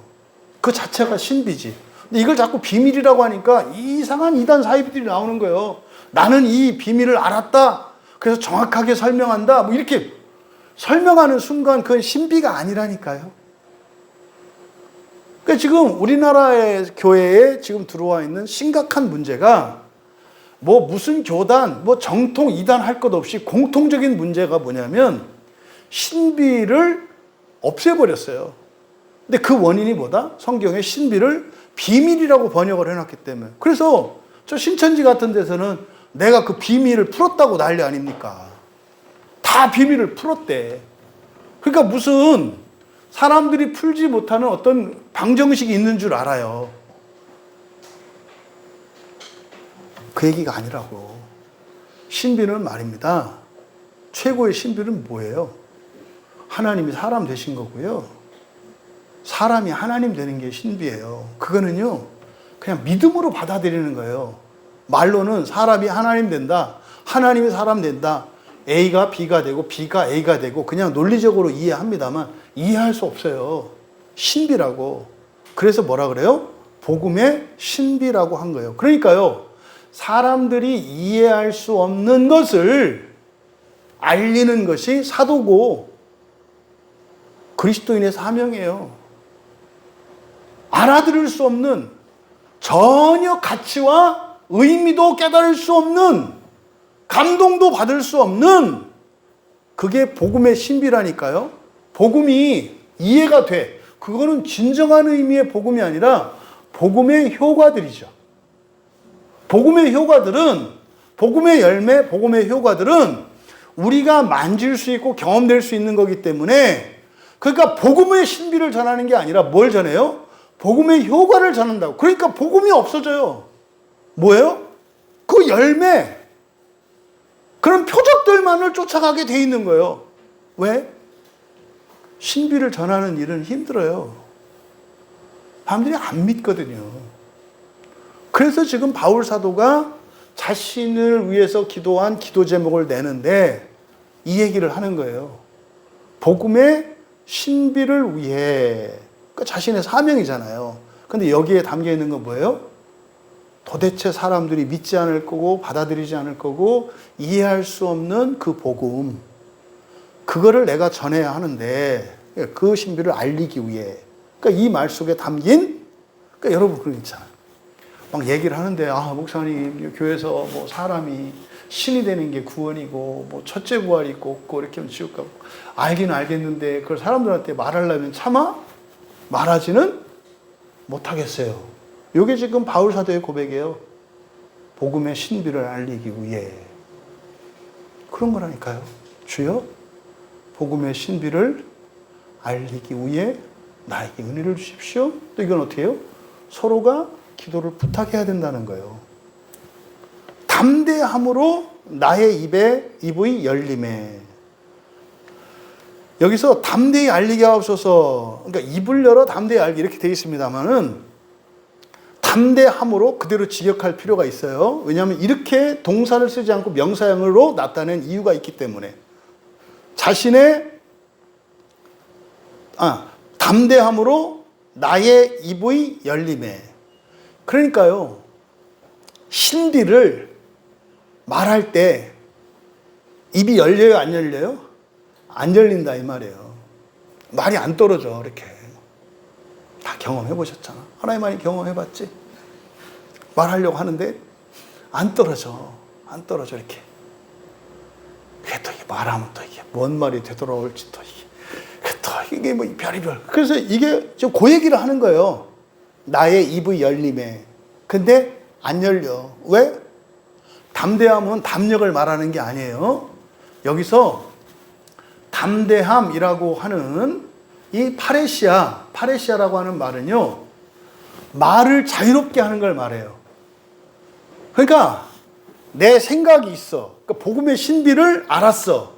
Speaker 1: 그 자체가 신비지. 근데 이걸 자꾸 비밀이라고 하니까 이상한 이단 사이비들이 나오는 거예요. 나는 이 비밀을 알았다. 그래서 정확하게 설명한다. 이렇게 설명하는 순간 그건 신비가 아니라니까요. 그러니까 지금 우리나라의 교회에 지금 들어와 있는 심각한 문제가 무슨 교단, 정통 이단 할 것 없이 공통적인 문제가 뭐냐면 신비를 없애버렸어요. 근데 그 원인이 뭐다? 성경에 신비를 비밀이라고 번역을 해놨기 때문에. 그래서 저 신천지 같은 데서는 내가 그 비밀을 풀었다고 난리 아닙니까? 다 비밀을 풀었대. 그러니까 무슨 사람들이 풀지 못하는 어떤 방정식이 있는 줄 알아요. 그 얘기가 아니라고. 신비는 말입니다. 최고의 신비는 뭐예요? 하나님이 사람 되신 거고요. 사람이 하나님 되는 게 신비예요. 그거는요, 그냥 믿음으로 받아들이는 거예요. 말로는 사람이 하나님 된다, 하나님이 사람 된다, A가 B가 되고 B가 A가 되고 그냥 논리적으로 이해합니다만 이해할 수 없어요. 신비라고. 그래서 뭐라 그래요? 복음의 신비라고 한 거예요. 그러니까요, 사람들이 이해할 수 없는 것을 알리는 것이 사도고 그리스도인의 사명이에요. 알아들을 수 없는, 전혀 가치와 의미도 깨달을 수 없는, 감동도 받을 수 없는, 그게 복음의 신비라니까요. 복음이 이해가 돼. 그거는 진정한 의미의 복음이 아니라 복음의 효과들이죠. 복음의 효과들은, 복음의 열매, 복음의 효과들은 우리가 만질 수 있고 경험될 수 있는 거기 때문에, 그러니까 복음의 신비를 전하는 게 아니라 뭘 전해요? 복음의 효과를 전한다고. 그러니까 복음이 없어져요. 뭐예요? 그 열매, 그런 표적들만을 쫓아가게 돼 있는 거예요. 왜? 신비를 전하는 일은 힘들어요. 사람들이 안 믿거든요. 그래서 지금 바울 사도가 자신을 위해서 기도한 기도 제목을 내는데 이 얘기를 하는 거예요. 복음의 신비를 위해. 그러니까 자신의 사명이잖아요. 근데 여기에 담겨 있는 건 뭐예요? 도대체 사람들이 믿지 않을 거고 받아들이지 않을 거고 이해할 수 없는 그 복음, 그거를 내가 전해야 하는데 그 신비를 알리기 위해. 그러니까 이 말 속에 담긴, 그러니까 여러분 그런 거 있잖아요. 막 얘기를 하는데, 목사님 교회에서 뭐 사람이 신이 되는 게 구원이고 뭐 첫째 부활이 있고 없고 이렇게 하면 지옥 가고, 알기는 알겠는데 그걸 사람들한테 말하려면 차마 말하지는 못하겠어요. 이게 지금 바울 사도의 고백이에요. 복음의 신비를 알리기 위해. 그런 거라니까요. 주여, 복음의 신비를 알리기 위해 나에게 은혜를 주십시오. 또 이건 어떻게 해요? 서로가 기도를 부탁해야 된다는 거예요. 담대함으로 나의 입의 열림에. 여기서 담대히 알리게 하옵소서. 그러니까 입을 열어 담대히 알게 이렇게 되어 있습니다만은, 담대함으로 그대로 직역할 필요가 있어요. 왜냐하면 이렇게 동사를 쓰지 않고 명사형으로 나타낸 이유가 있기 때문에. 자신의 담대함으로 나의 입의 열림에. 그러니까요, 신비를 말할 때 입이 열려요, 안 열려요? 안 열린다 이 말이에요. 말이 안 떨어져. 이렇게 다 경험해 보셨잖아. 하나님 많이 경험해 봤지? 말하려고 하는데 안 떨어져. 안 떨어져. 이렇게. 그게 또 이게 말하면 또 이게 뭔 말이 되돌아올지 또 이게 뭐 별의별. 그래서 이게 지금 그 얘기를 하는 거예요. 나의 입의 열림에. 근데 안 열려. 왜? 담대함은 담력을 말하는 게 아니에요. 여기서 담대함이라고 하는 이 파레시아라고 하는 말은요, 말을 자유롭게 하는 걸 말해요. 그러니까 내 생각이 있어. 그러니까 복음의 신비를 알았어.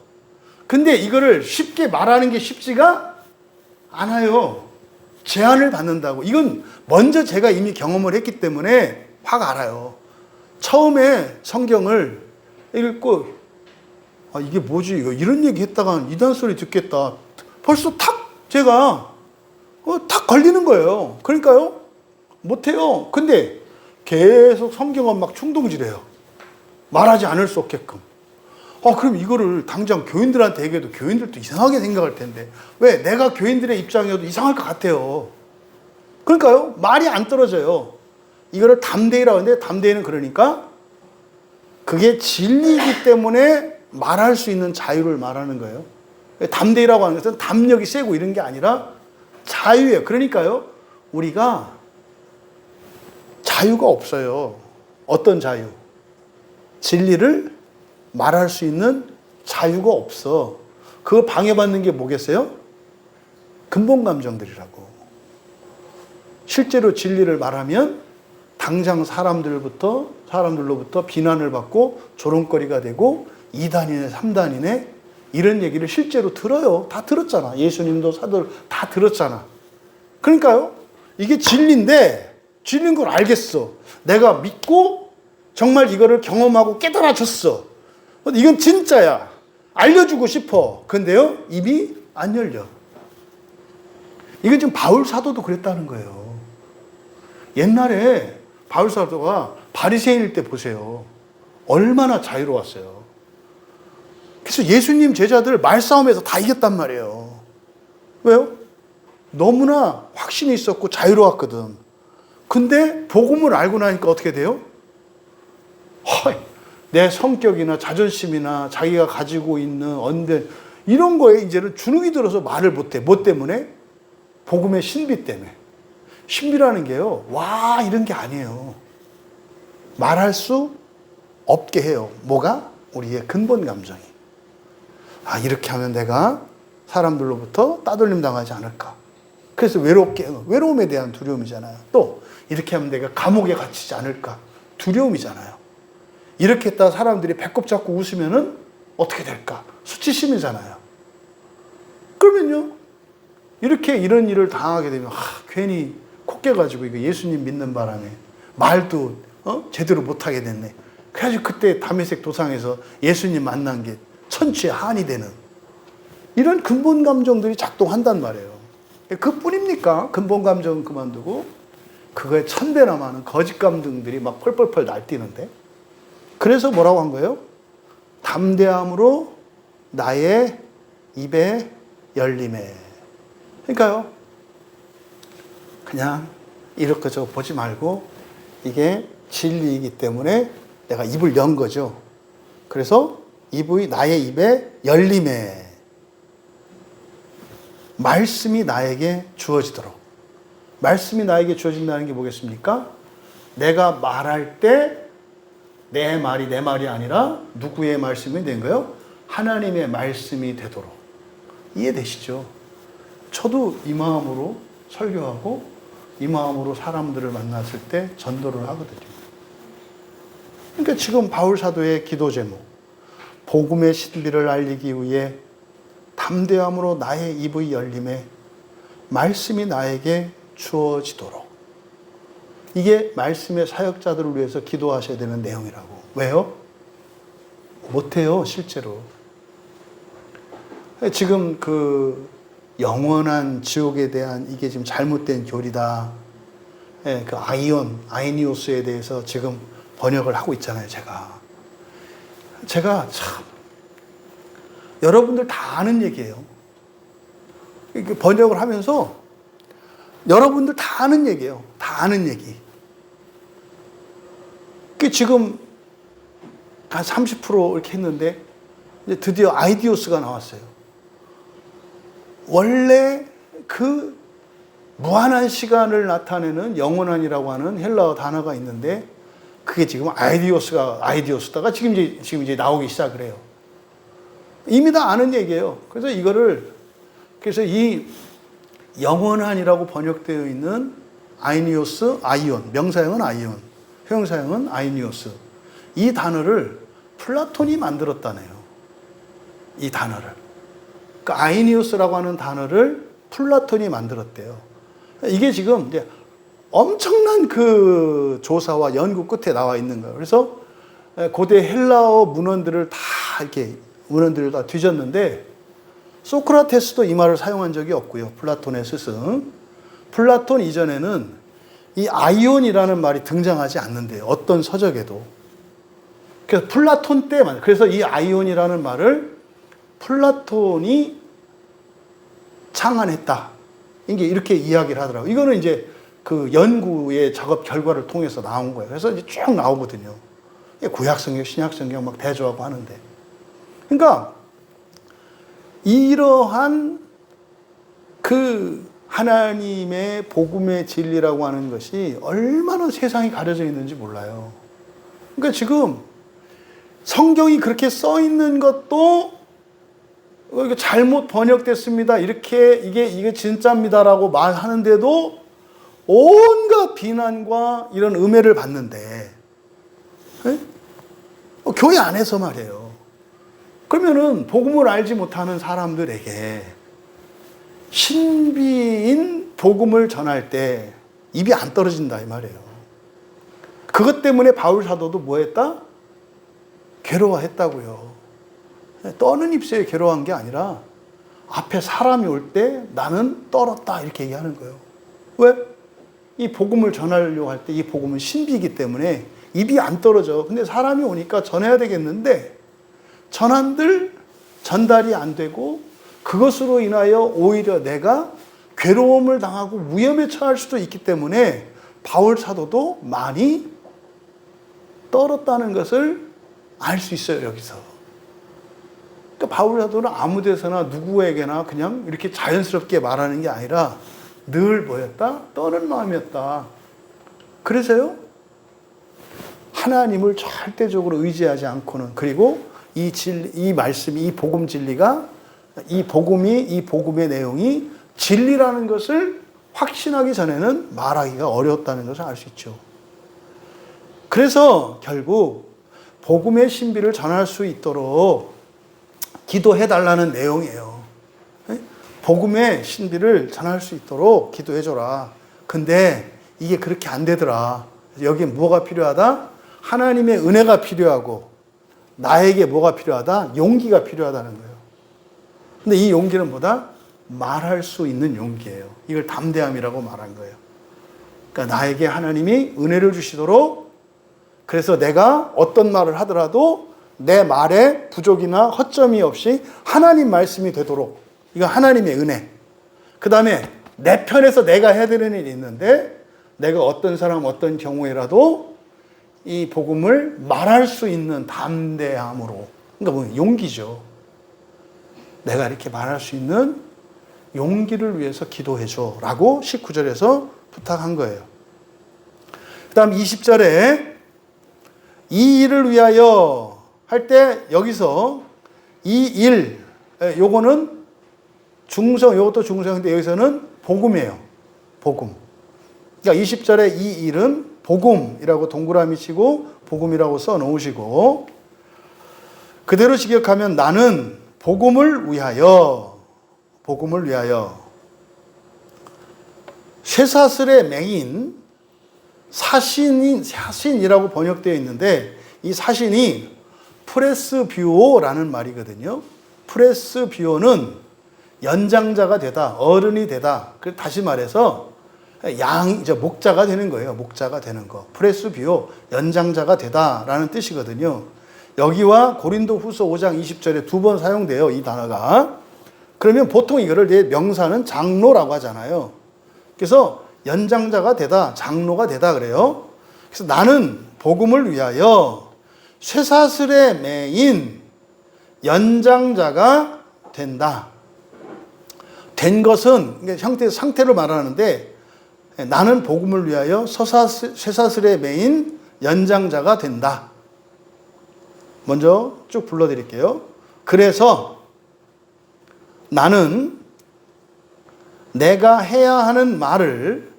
Speaker 1: 근데 이거를 쉽게 말하는 게 쉽지가 않아요. 제한을 받는다고. 이건 먼저 제가 이미 경험을 했기 때문에 확 알아요. 처음에 성경을 읽고 이게 뭐지? 이런 얘기 했다가 이단 소리 듣겠다. 벌써 탁 제가 탁 걸리는 거예요. 그러니까요, 못해요. 근데 계속 성경은 막 충동질해요. 말하지 않을 수 없게끔. 그럼 이거를 당장 교인들한테 얘기해도 교인들도 이상하게 생각할 텐데, 왜? 내가 교인들의 입장이어도 이상할 것 같아요. 그러니까요, 말이 안 떨어져요. 이거를 담대히라고 하는데, 담대히는 그러니까 그게 진리이기 때문에 말할 수 있는 자유를 말하는 거예요. 담대히라고 하는 것은 담력이 세고 이런 게 아니라 자유예요. 그러니까요, 우리가 자유가 없어요. 어떤 자유? 진리를 말할 수 있는 자유가 없어. 그거 방해받는 게 뭐겠어요? 근본 감정들이라고. 실제로 진리를 말하면 당장 사람들로부터 비난을 받고 조롱거리가 되고 2단이네 3단이네 이런 얘기를 실제로 들어요. 다 들었잖아. 예수님도 사도들 다 들었잖아. 그러니까요, 이게 진리인데 진리인 걸 알겠어. 내가 믿고 정말 이거를 경험하고 깨달아졌어. 이건 진짜야. 알려주고 싶어. 근데요, 입이 안 열려. 이건 지금 바울 사도도 그랬다는 거예요. 옛날에 바울 사도가 바리새인일 때 보세요. 얼마나 자유로웠어요. 그래서 예수님 제자들 말싸움에서 다 이겼단 말이에요. 왜요? 너무나 확신이 있었고 자유로웠거든. 근데 복음을 알고 나니까 어떻게 돼요? 내 성격이나 자존심이나 자기가 가지고 있는 언변 이런 거에 이제는 주눅이 들어서 말을 못해. 뭐 때문에? 복음의 신비 때문에. 신비라는 게요, 와 이런 게 아니에요. 말할 수 없게 해요. 뭐가? 우리의 근본 감정이. 아, 이렇게 하면 내가 사람들로부터 따돌림 당하지 않을까. 그래서 외로움에 대한 두려움이잖아요. 또 이렇게 하면 내가 감옥에 갇히지 않을까. 두려움이잖아요. 이렇게 했다 사람들이 배꼽 잡고 웃으면은 어떻게 될까? 수치심이잖아요. 그러면요, 이렇게 이런 일을 당하게 되면 괜히 코 깨가지고 이거 예수님 믿는 바람에 말도 제대로 못하게 됐네. 그래가지고 그때 다메섹 도상에서 예수님 만난 게 천추의 한이 되는 이런 근본 감정들이 작동한단 말이에요. 그뿐입니까? 근본 감정은 그만두고 그거에 1000배나 많은 거짓 감정들이 막 펄펄펄 날뛰는데, 그래서 뭐라고 한 거예요? 담대함으로 나의 입에 열림에. 그러니까요, 그냥 이렇게 저 보지 말고 이게 진리이기 때문에 내가 입을 연 거죠. 그래서 나의 입에 열림에 말씀이 나에게 주어지도록. 말씀이 나에게 주어진다는 게 뭐겠습니까? 내가 말할 때 내 말이 내 말이 아니라 누구의 말씀이 된 거예요? 하나님의 말씀이 되도록. 이해되시죠? 저도 이 마음으로 설교하고 이 마음으로 사람들을 만났을 때 전도를 하거든요. 그러니까 지금 바울 사도의 기도 제목, 복음의 신비를 알리기 위해 담대함으로 나의 입의 열림에 말씀이 나에게 주어지도록. 이게 말씀의 사역자들을 위해서 기도하셔야 되는 내용이라고. 왜요? 못해요, 실제로. 지금 그 영원한 지옥에 대한 이게 지금 잘못된 교리다. 그 아이니오스에 대해서 지금 번역을 하고 있잖아요, 제가 참, 여러분들 다 아는 얘기예요. 번역을 하면서 여러분들 다 아는 얘기예요. 다 아는 얘기. 지금 한 30% 이렇게 했는데 이제 드디어 아이디오스가 나왔어요. 원래 그 무한한 시간을 나타내는 영원한이라고 하는 헬라어 단어가 있는데 그게 지금 아이디오스다가 지금 이제 나오기 시작을 해요. 이미 다 아는 얘기예요. 그래서 이 영원한이라고 번역되어 있는 아이온, 명사형은 아이온, 형용사형은 아이니오스. 이 단어를 플라톤이 만들었다네요. 이 단어를. 그러니까 아이니오스라고 하는 단어를 플라톤이 만들었대요. 이게 지금 이제 엄청난 그 조사와 연구 끝에 나와 있는 거예요. 그래서 고대 헬라어 문헌들을 다 뒤졌는데 소크라테스도 이 말을 사용한 적이 없고요. 플라톤의 스승. 플라톤 이전에는 이 아이온이라는 말이 등장하지 않는데요. 어떤 서적에도. 그래서 플라톤 때만. 그래서 이 아이온이라는 말을 플라톤이 창안했다. 이렇게 이야기를 하더라고요. 이거는 이제 그 연구의 작업 결과를 통해서 나온 거예요. 그래서 이제 쭉 나오거든요. 구약성경, 신약성경 막 대조하고 하는데. 그러니까 이러한 그 하나님의 복음의 진리라고 하는 것이 얼마나 세상이 가려져 있는지 몰라요. 그러니까 지금 성경이 그렇게 써 있는 것도 이거 잘못 번역됐습니다. 이렇게 이게 진짜입니다라고 말하는데도 온갖 비난과 이런 음해를 받는데, 네? 교회 안에서 말이에요. 그러면은 복음을 알지 못하는 사람들에게 신비인 복음을 전할 때 입이 안 떨어진다 이 말이에요. 그것 때문에 바울 사도도 뭐 했다? 괴로워했다고요. 떠는 입새에 괴로워한 게 아니라 앞에 사람이 올 때 나는 떨었다 이렇게 얘기하는 거예요. 왜? 이 복음을 전하려고 할 때 이 복음은 신비이기 때문에 입이 안 떨어져. 근데 사람이 오니까 전해야 되겠는데 전한들 전달이 안 되고 그것으로 인하여 오히려 내가 괴로움을 당하고 위험에 처할 수도 있기 때문에 바울 사도도 많이 떨었다는 것을 알 수 있어요, 여기서. 그러니까 바울 사도는 아무 데서나 누구에게나 그냥 이렇게 자연스럽게 말하는 게 아니라 늘 뭐였다? 떠는 마음이었다. 그래서요, 하나님을 절대적으로 의지하지 않고는, 그리고 이 말씀이, 이 복음 진리가, 이 복음의 내용이 진리라는 것을 확신하기 전에는 말하기가 어려웠다는 것을 알 수 있죠. 그래서 결국 복음의 신비를 전할 수 있도록 기도해 달라는 내용이에요. 복음의 신비를 전할 수 있도록 기도해 줘라. 근데 이게 그렇게 안 되더라. 여기에 뭐가 필요하다? 하나님의 은혜가 필요하고 나에게 뭐가 필요하다? 용기가 필요하다는 거예요. 근데 이 용기는 뭐다? 말할 수 있는 용기예요. 이걸 담대함이라고 말한 거예요. 그러니까 나에게 하나님이 은혜를 주시도록, 그래서 내가 어떤 말을 하더라도 내 말에 부족이나 허점이 없이 하나님 말씀이 되도록, 이거 하나님의 은혜. 그 다음에 내 편에서 내가 해야 되는 일이 있는데 내가 어떤 사람 어떤 경우에라도 이 복음을 말할 수 있는 담대함으로, 그러니까 뭐 용기죠. 내가 이렇게 말할 수 있는 용기를 위해서 기도해줘 라고 19절에서 부탁한 거예요. 그 다음 20절에 이 일을 위하여 할 때 여기서 이 일, 요거는 요것도 중성인데 여기서는 복음이에요. 복음. 그러니까 20절에 이 일은 복음이라고 동그라미 치고 복음이라고 써 놓으시고, 그대로 직역하면 나는 복음을 위하여 쇠사슬의 맹인 사신이라고 번역되어 있는데 이 사신이 프레스비오라는 말이거든요. 프레스비오는 연장자가 되다, 어른이 되다. 다시 말해서 목자가 되는 거예요. 목자가 되는 거. 프레스비오, 연장자가 되다라는 뜻이거든요. 여기와 고린도후서 5장 20절에 두 번 사용돼요, 이 단어가. 그러면 보통 이거를 명사는 장로라고 하잖아요. 그래서 연장자가 되다, 장로가 되다 그래요. 그래서 나는 복음을 위하여 쇠사슬에 매인 연장자가 된다. 된 것은 상태로 말하는데, 나는 복음을 위하여 쇠사슬에 매인 연장자가 된다. 먼저 쭉 불러드릴게요. 그래서 나는 내가 해야 하는 말을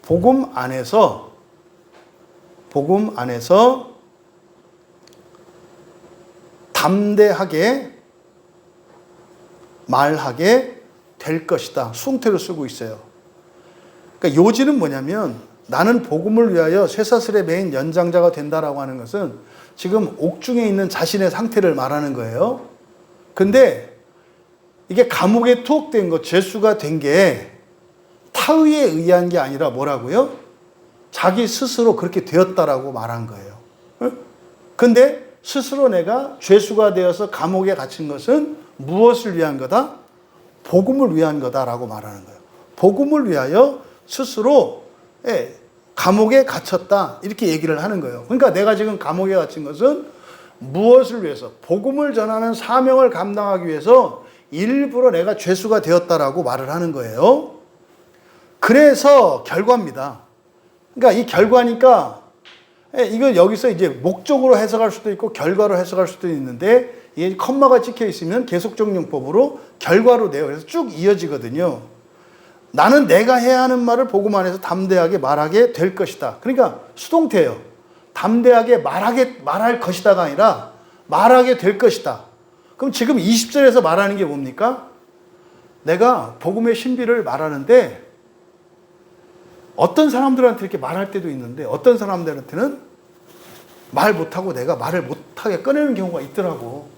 Speaker 1: 복음 안에서 담대하게 말하게 될 것이다. 수동태를 쓰고 있어요. 그러니까 요지는 뭐냐면, 나는 복음을 위하여 쇠사슬에 매인 연장자가 된다라고 하는 것은 지금 옥중에 있는 자신의 상태를 말하는 거예요. 근데 이게 감옥에 투옥된 것, 죄수가 된 게 타의에 의한 게 아니라 뭐라고요? 자기 스스로 그렇게 되었다라고 말한 거예요. 근데 스스로 내가 죄수가 되어서 감옥에 갇힌 것은 무엇을 위한 거다? 복음을 위한 거다라고 말하는 거예요. 복음을 위하여 스스로 감옥에 갇혔다, 이렇게 얘기를 하는 거예요. 그러니까 내가 지금 감옥에 갇힌 것은 무엇을 위해서? 복음을 전하는 사명을 감당하기 위해서 일부러 내가 죄수가 되었다라고 말을 하는 거예요. 그래서 결과입니다. 그러니까 이 결과니까 이건 여기서 이제 목적으로 해석할 수도 있고 결과로 해석할 수도 있는데 이게 컴마가 찍혀 있으면 계속적용법으로 결과로 돼요. 그래서 쭉 이어지거든요. 나는 내가 해야 하는 말을 복음 안에서 담대하게 말하게 될 것이다. 그러니까 수동태예요. 담대하게 말할 것이다가 아니라 말하게 될 것이다. 그럼 지금 20절에서 말하는 게 뭡니까? 내가 복음의 신비를 말하는데 어떤 사람들한테 이렇게 말할 때도 있는데 어떤 사람들한테는 말 못하고 내가 말을 못하게 꺼내는 경우가 있더라고.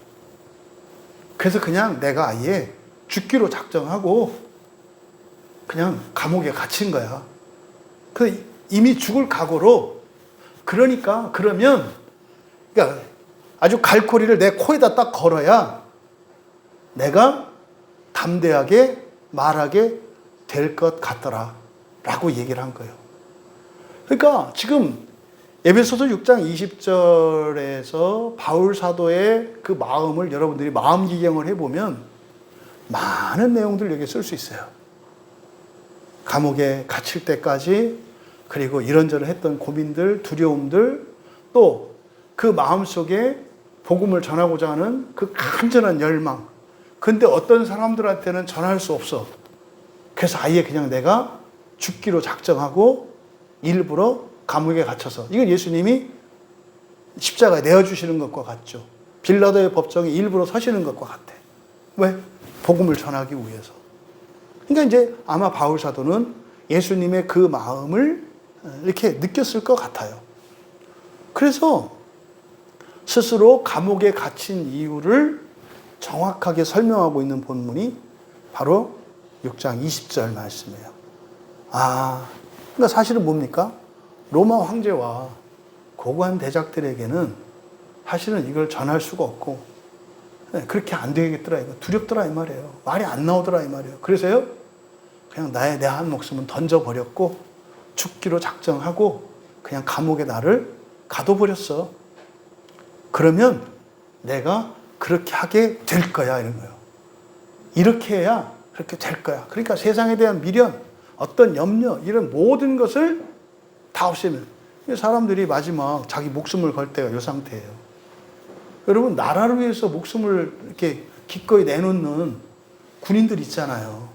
Speaker 1: 그래서 그냥 내가 아예 죽기로 작정하고 그냥 감옥에 갇힌 거야. 그 이미 죽을 각오로. 그러면 아주 갈고리를 내 코에다 딱 걸어야 내가 담대하게 말하게 될 것 같더라 라고 얘기를 한 거예요. 그러니까 지금 에베소서 6장 20절에서 바울 사도의 그 마음을 여러분들이 마음 기경을 해보면 많은 내용들 여기에 쓸 수 있어요. 감옥에 갇힐 때까지, 그리고 이런저런 했던 고민들, 두려움들, 또 그 마음속에 복음을 전하고자 하는 그 간절한 열망. 근데 어떤 사람들한테는 전할 수 없어. 그래서 아예 그냥 내가 죽기로 작정하고 일부러 감옥에 갇혀서, 이건 예수님이 십자가에 내어주시는 것과 같죠. 빌라도의 법정에 일부러 서시는 것과 같아. 왜? 복음을 전하기 위해서. 그러니까 이제 아마 바울 사도는 예수님의 그 마음을 이렇게 느꼈을 것 같아요. 그래서 스스로 감옥에 갇힌 이유를 정확하게 설명하고 있는 본문이 바로 6장 20절 말씀이에요. 그러니까 사실은 뭡니까? 로마 황제와 고관 대작들에게는 사실은 이걸 전할 수가 없고, 그렇게 안 되겠더라, 이거 두렵더라 이 말이에요. 말이 안 나오더라 이 말이에요. 그래서요, 그냥 내 한 목숨은 던져버렸고 죽기로 작정하고 그냥 감옥에 나를 가둬버렸어. 그러면 내가 그렇게 하게 될 거야, 이런 거예요. 이렇게 해야 그렇게 될 거야. 그러니까 세상에 대한 미련, 어떤 염려, 이런 모든 것을 다 없애면, 사람들이 마지막 자기 목숨을 걸 때가 이 상태예요. 여러분, 나라를 위해서 목숨을 이렇게 기꺼이 내놓는 군인들 있잖아요.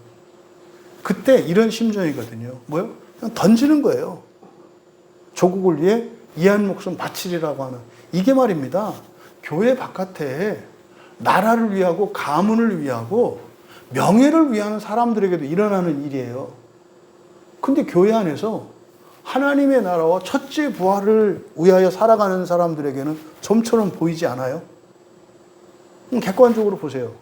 Speaker 1: 그때 이런 심정이거든요. 뭐요? 그냥 던지는 거예요. 조국을 위해 이한 목숨 바치리라고 하는, 이게 말입니다. 교회 바깥에 나라를 위하고 가문을 위하고 명예를 위하는 사람들에게도 일어나는 일이에요. 근데 교회 안에서 하나님의 나라와 첫째 부활을 위하여 살아가는 사람들에게는 좀처럼 보이지 않아요? 객관적으로 보세요.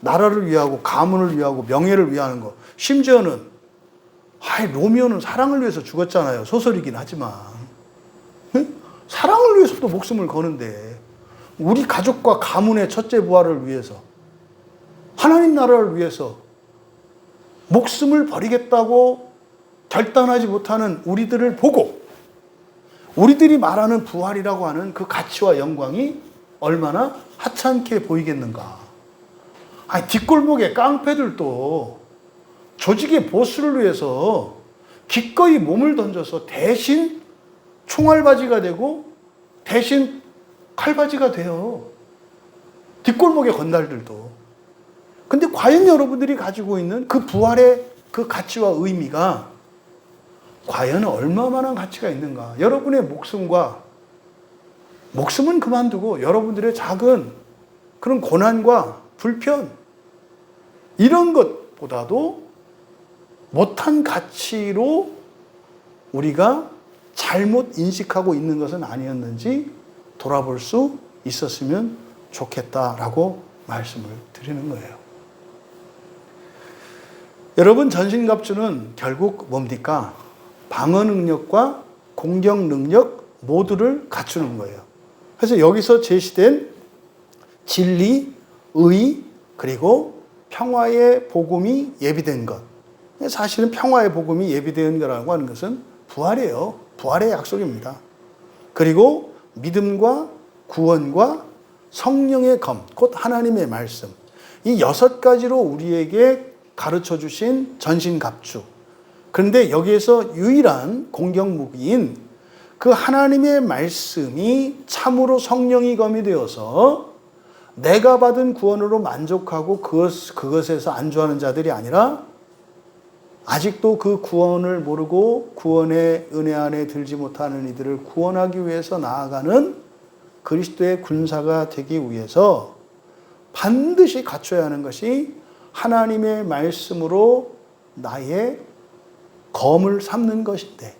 Speaker 1: 나라를 위하고 가문을 위하고 명예를 위하는 것. 심지어는 로미오는 사랑을 위해서 죽었잖아요. 소설이긴 하지만. 사랑을 위해서도 목숨을 거는데, 우리 가족과 가문의 첫째 부활을 위해서, 하나님 나라를 위해서 목숨을 버리겠다고 결단하지 못하는 우리들을 보고, 우리들이 말하는 부활이라고 하는 그 가치와 영광이 얼마나 하찮게 보이겠는가. 뒷골목의 깡패들도 조직의 보스를 위해서 기꺼이 몸을 던져서 대신 총알바지가 되고 대신 칼바지가 돼요. 뒷골목의 건달들도. 근데 과연 여러분들이 가지고 있는 그 부활의 그 가치와 의미가 과연 얼마만한 가치가 있는가? 여러분의 목숨은 그만두고 여러분들의 작은 그런 고난과 불편, 이런 것보다도 못한 가치로 우리가 잘못 인식하고 있는 것은 아니었는지 돌아볼 수 있었으면 좋겠다라고 말씀을 드리는 거예요. 여러분, 전신갑주는 결국 뭡니까? 방어 능력과 공격 능력 모두를 갖추는 거예요. 그래서 여기서 제시된 진리, 의, 그리고 평화의 복음이 예비된 것. 사실은 평화의 복음이 예비된 거라고 하는 것은 부활이에요. 부활의 약속입니다. 그리고 믿음과 구원과 성령의 검, 곧 하나님의 말씀. 이 6가지로 우리에게 가르쳐 주신 전신갑주. 그런데 여기에서 유일한 공격 무기인 그 하나님의 말씀이 참으로 성령이 검이 되어서 내가 받은 구원으로 만족하고 그것에서 안주하는 자들이 아니라 아직도 그 구원을 모르고 구원의 은혜 안에 들지 못하는 이들을 구원하기 위해서 나아가는 그리스도의 군사가 되기 위해서 반드시 갖춰야 하는 것이 하나님의 말씀으로 나의 검을 삼는 것인데,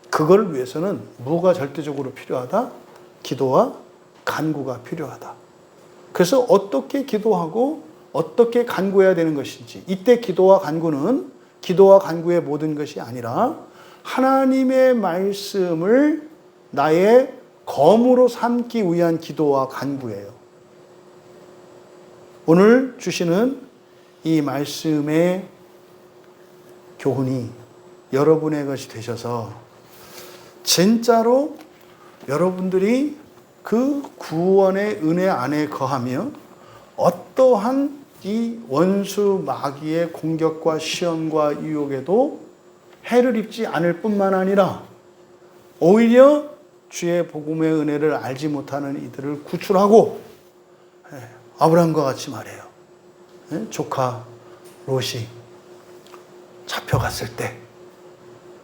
Speaker 1: 그걸 위해서는 뭐가 절대적으로 필요하다? 기도와 간구가 필요하다. 그래서 어떻게 기도하고 어떻게 간구해야 되는 것인지, 이때 기도와 간구는 기도와 간구의 모든 것이 아니라 하나님의 말씀을 나의 검으로 삼기 위한 기도와 간구예요. 오늘 주시는 이 말씀의 교훈이 여러분의 것이 되셔서 진짜로 여러분들이 그 구원의 은혜 안에 거하며 어떠한 이 원수 마귀의 공격과 시험과 유혹에도 해를 입지 않을 뿐만 아니라 오히려 주의 복음의 은혜를 알지 못하는 이들을 구출하고, 아브라함과 같이 말해요. 조카 롯이 잡혀갔을 때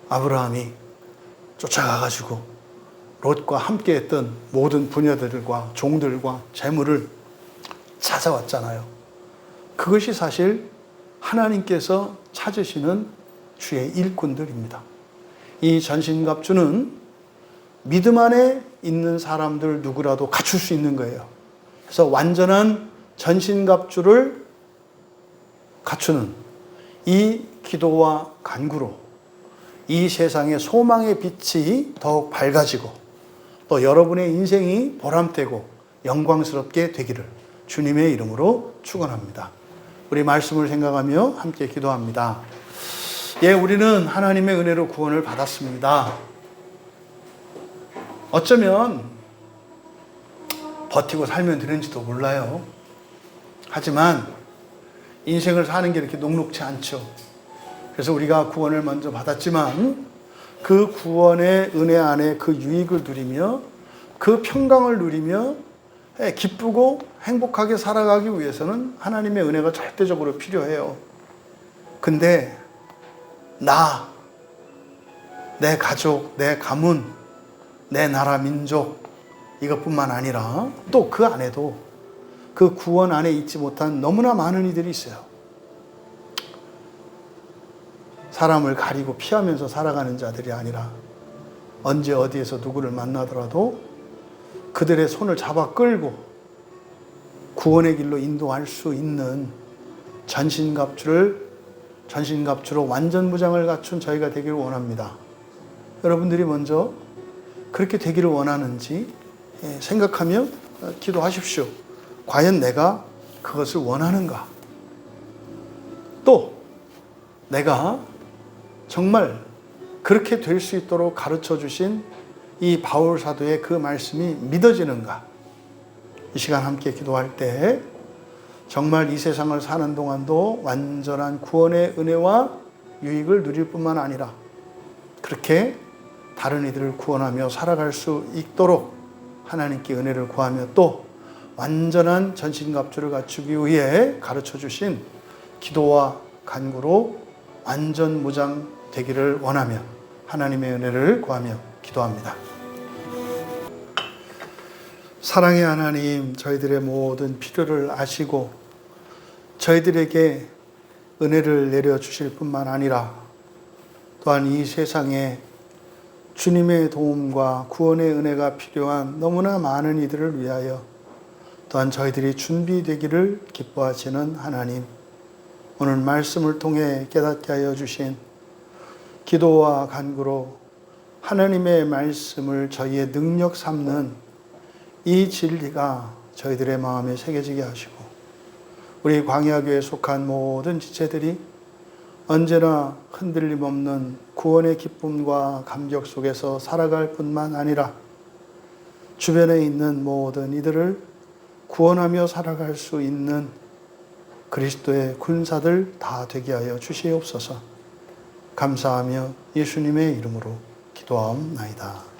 Speaker 1: 아브라함이 쫓아가가지고 롯과 함께했던 모든 부녀들과 종들과 재물을 찾아왔잖아요. 그것이 사실 하나님께서 찾으시는 주의 일꾼들입니다. 이 전신갑주는 믿음 안에 있는 사람들 누구라도 갖출 수 있는 거예요. 그래서 완전한 전신갑주를 갖추는 이 기도와 간구로 이 세상의 소망의 빛이 더욱 밝아지고 또 여러분의 인생이 보람되고 영광스럽게 되기를 주님의 이름으로 축원합니다. 우리 말씀을 생각하며 함께 기도합니다. 예, 우리는 하나님의 은혜로 구원을 받았습니다. 어쩌면 버티고 살면 되는지도 몰라요. 하지만 인생을 사는 게 이렇게 녹록지 않죠. 그래서 우리가 구원을 먼저 받았지만 그 구원의 은혜 안에 그 유익을 누리며 그 평강을 누리며 기쁘고 행복하게 살아가기 위해서는 하나님의 은혜가 절대적으로 필요해요. 근데 내 가족, 내 가문, 내 나라 민족 이것뿐만 아니라 또 그 안에도 그 구원 안에 있지 못한 너무나 많은 이들이 있어요. 사람을 가리고 피하면서 살아가는 자들이 아니라 언제 어디에서 누구를 만나더라도 그들의 손을 잡아 끌고 구원의 길로 인도할 수 있는 전신갑주로 완전 무장을 갖춘 저희가 되기를 원합니다. 여러분들이 먼저 그렇게 되기를 원하는지 생각하며 기도하십시오. 과연 내가 그것을 원하는가? 또 내가 정말 그렇게 될 수 있도록 가르쳐 주신 이 바울 사도의 그 말씀이 믿어지는가? 이 시간 함께 기도할 때 정말 이 세상을 사는 동안도 완전한 구원의 은혜와 유익을 누릴 뿐만 아니라 그렇게 다른 이들을 구원하며 살아갈 수 있도록 하나님께 은혜를 구하며 또 완전한 전신갑주를 갖추기 위해 가르쳐 주신 기도와 간구로 완전 무장 되기를 원하며 하나님의 은혜를 구하며 기도합니다. 사랑의 하나님, 저희들의 모든 필요를 아시고 저희들에게 은혜를 내려주실 뿐만 아니라 또한 이 세상에 주님의 도움과 구원의 은혜가 필요한 너무나 많은 이들을 위하여 또한 저희들이 준비되기를 기뻐하시는 하나님, 오늘 말씀을 통해 깨닫게 하여 주신 기도와 간구로 하나님의 말씀을 저희의 능력 삼는 이 진리가 저희들의 마음에 새겨지게 하시고 우리 광야교회에 속한 모든 지체들이 언제나 흔들림 없는 구원의 기쁨과 감격 속에서 살아갈 뿐만 아니라 주변에 있는 모든 이들을 구원하며 살아갈 수 있는 그리스도의 군사들 다 되게 하여 주시옵소서. 감사하며 예수님의 이름으로 기도하옵나이다.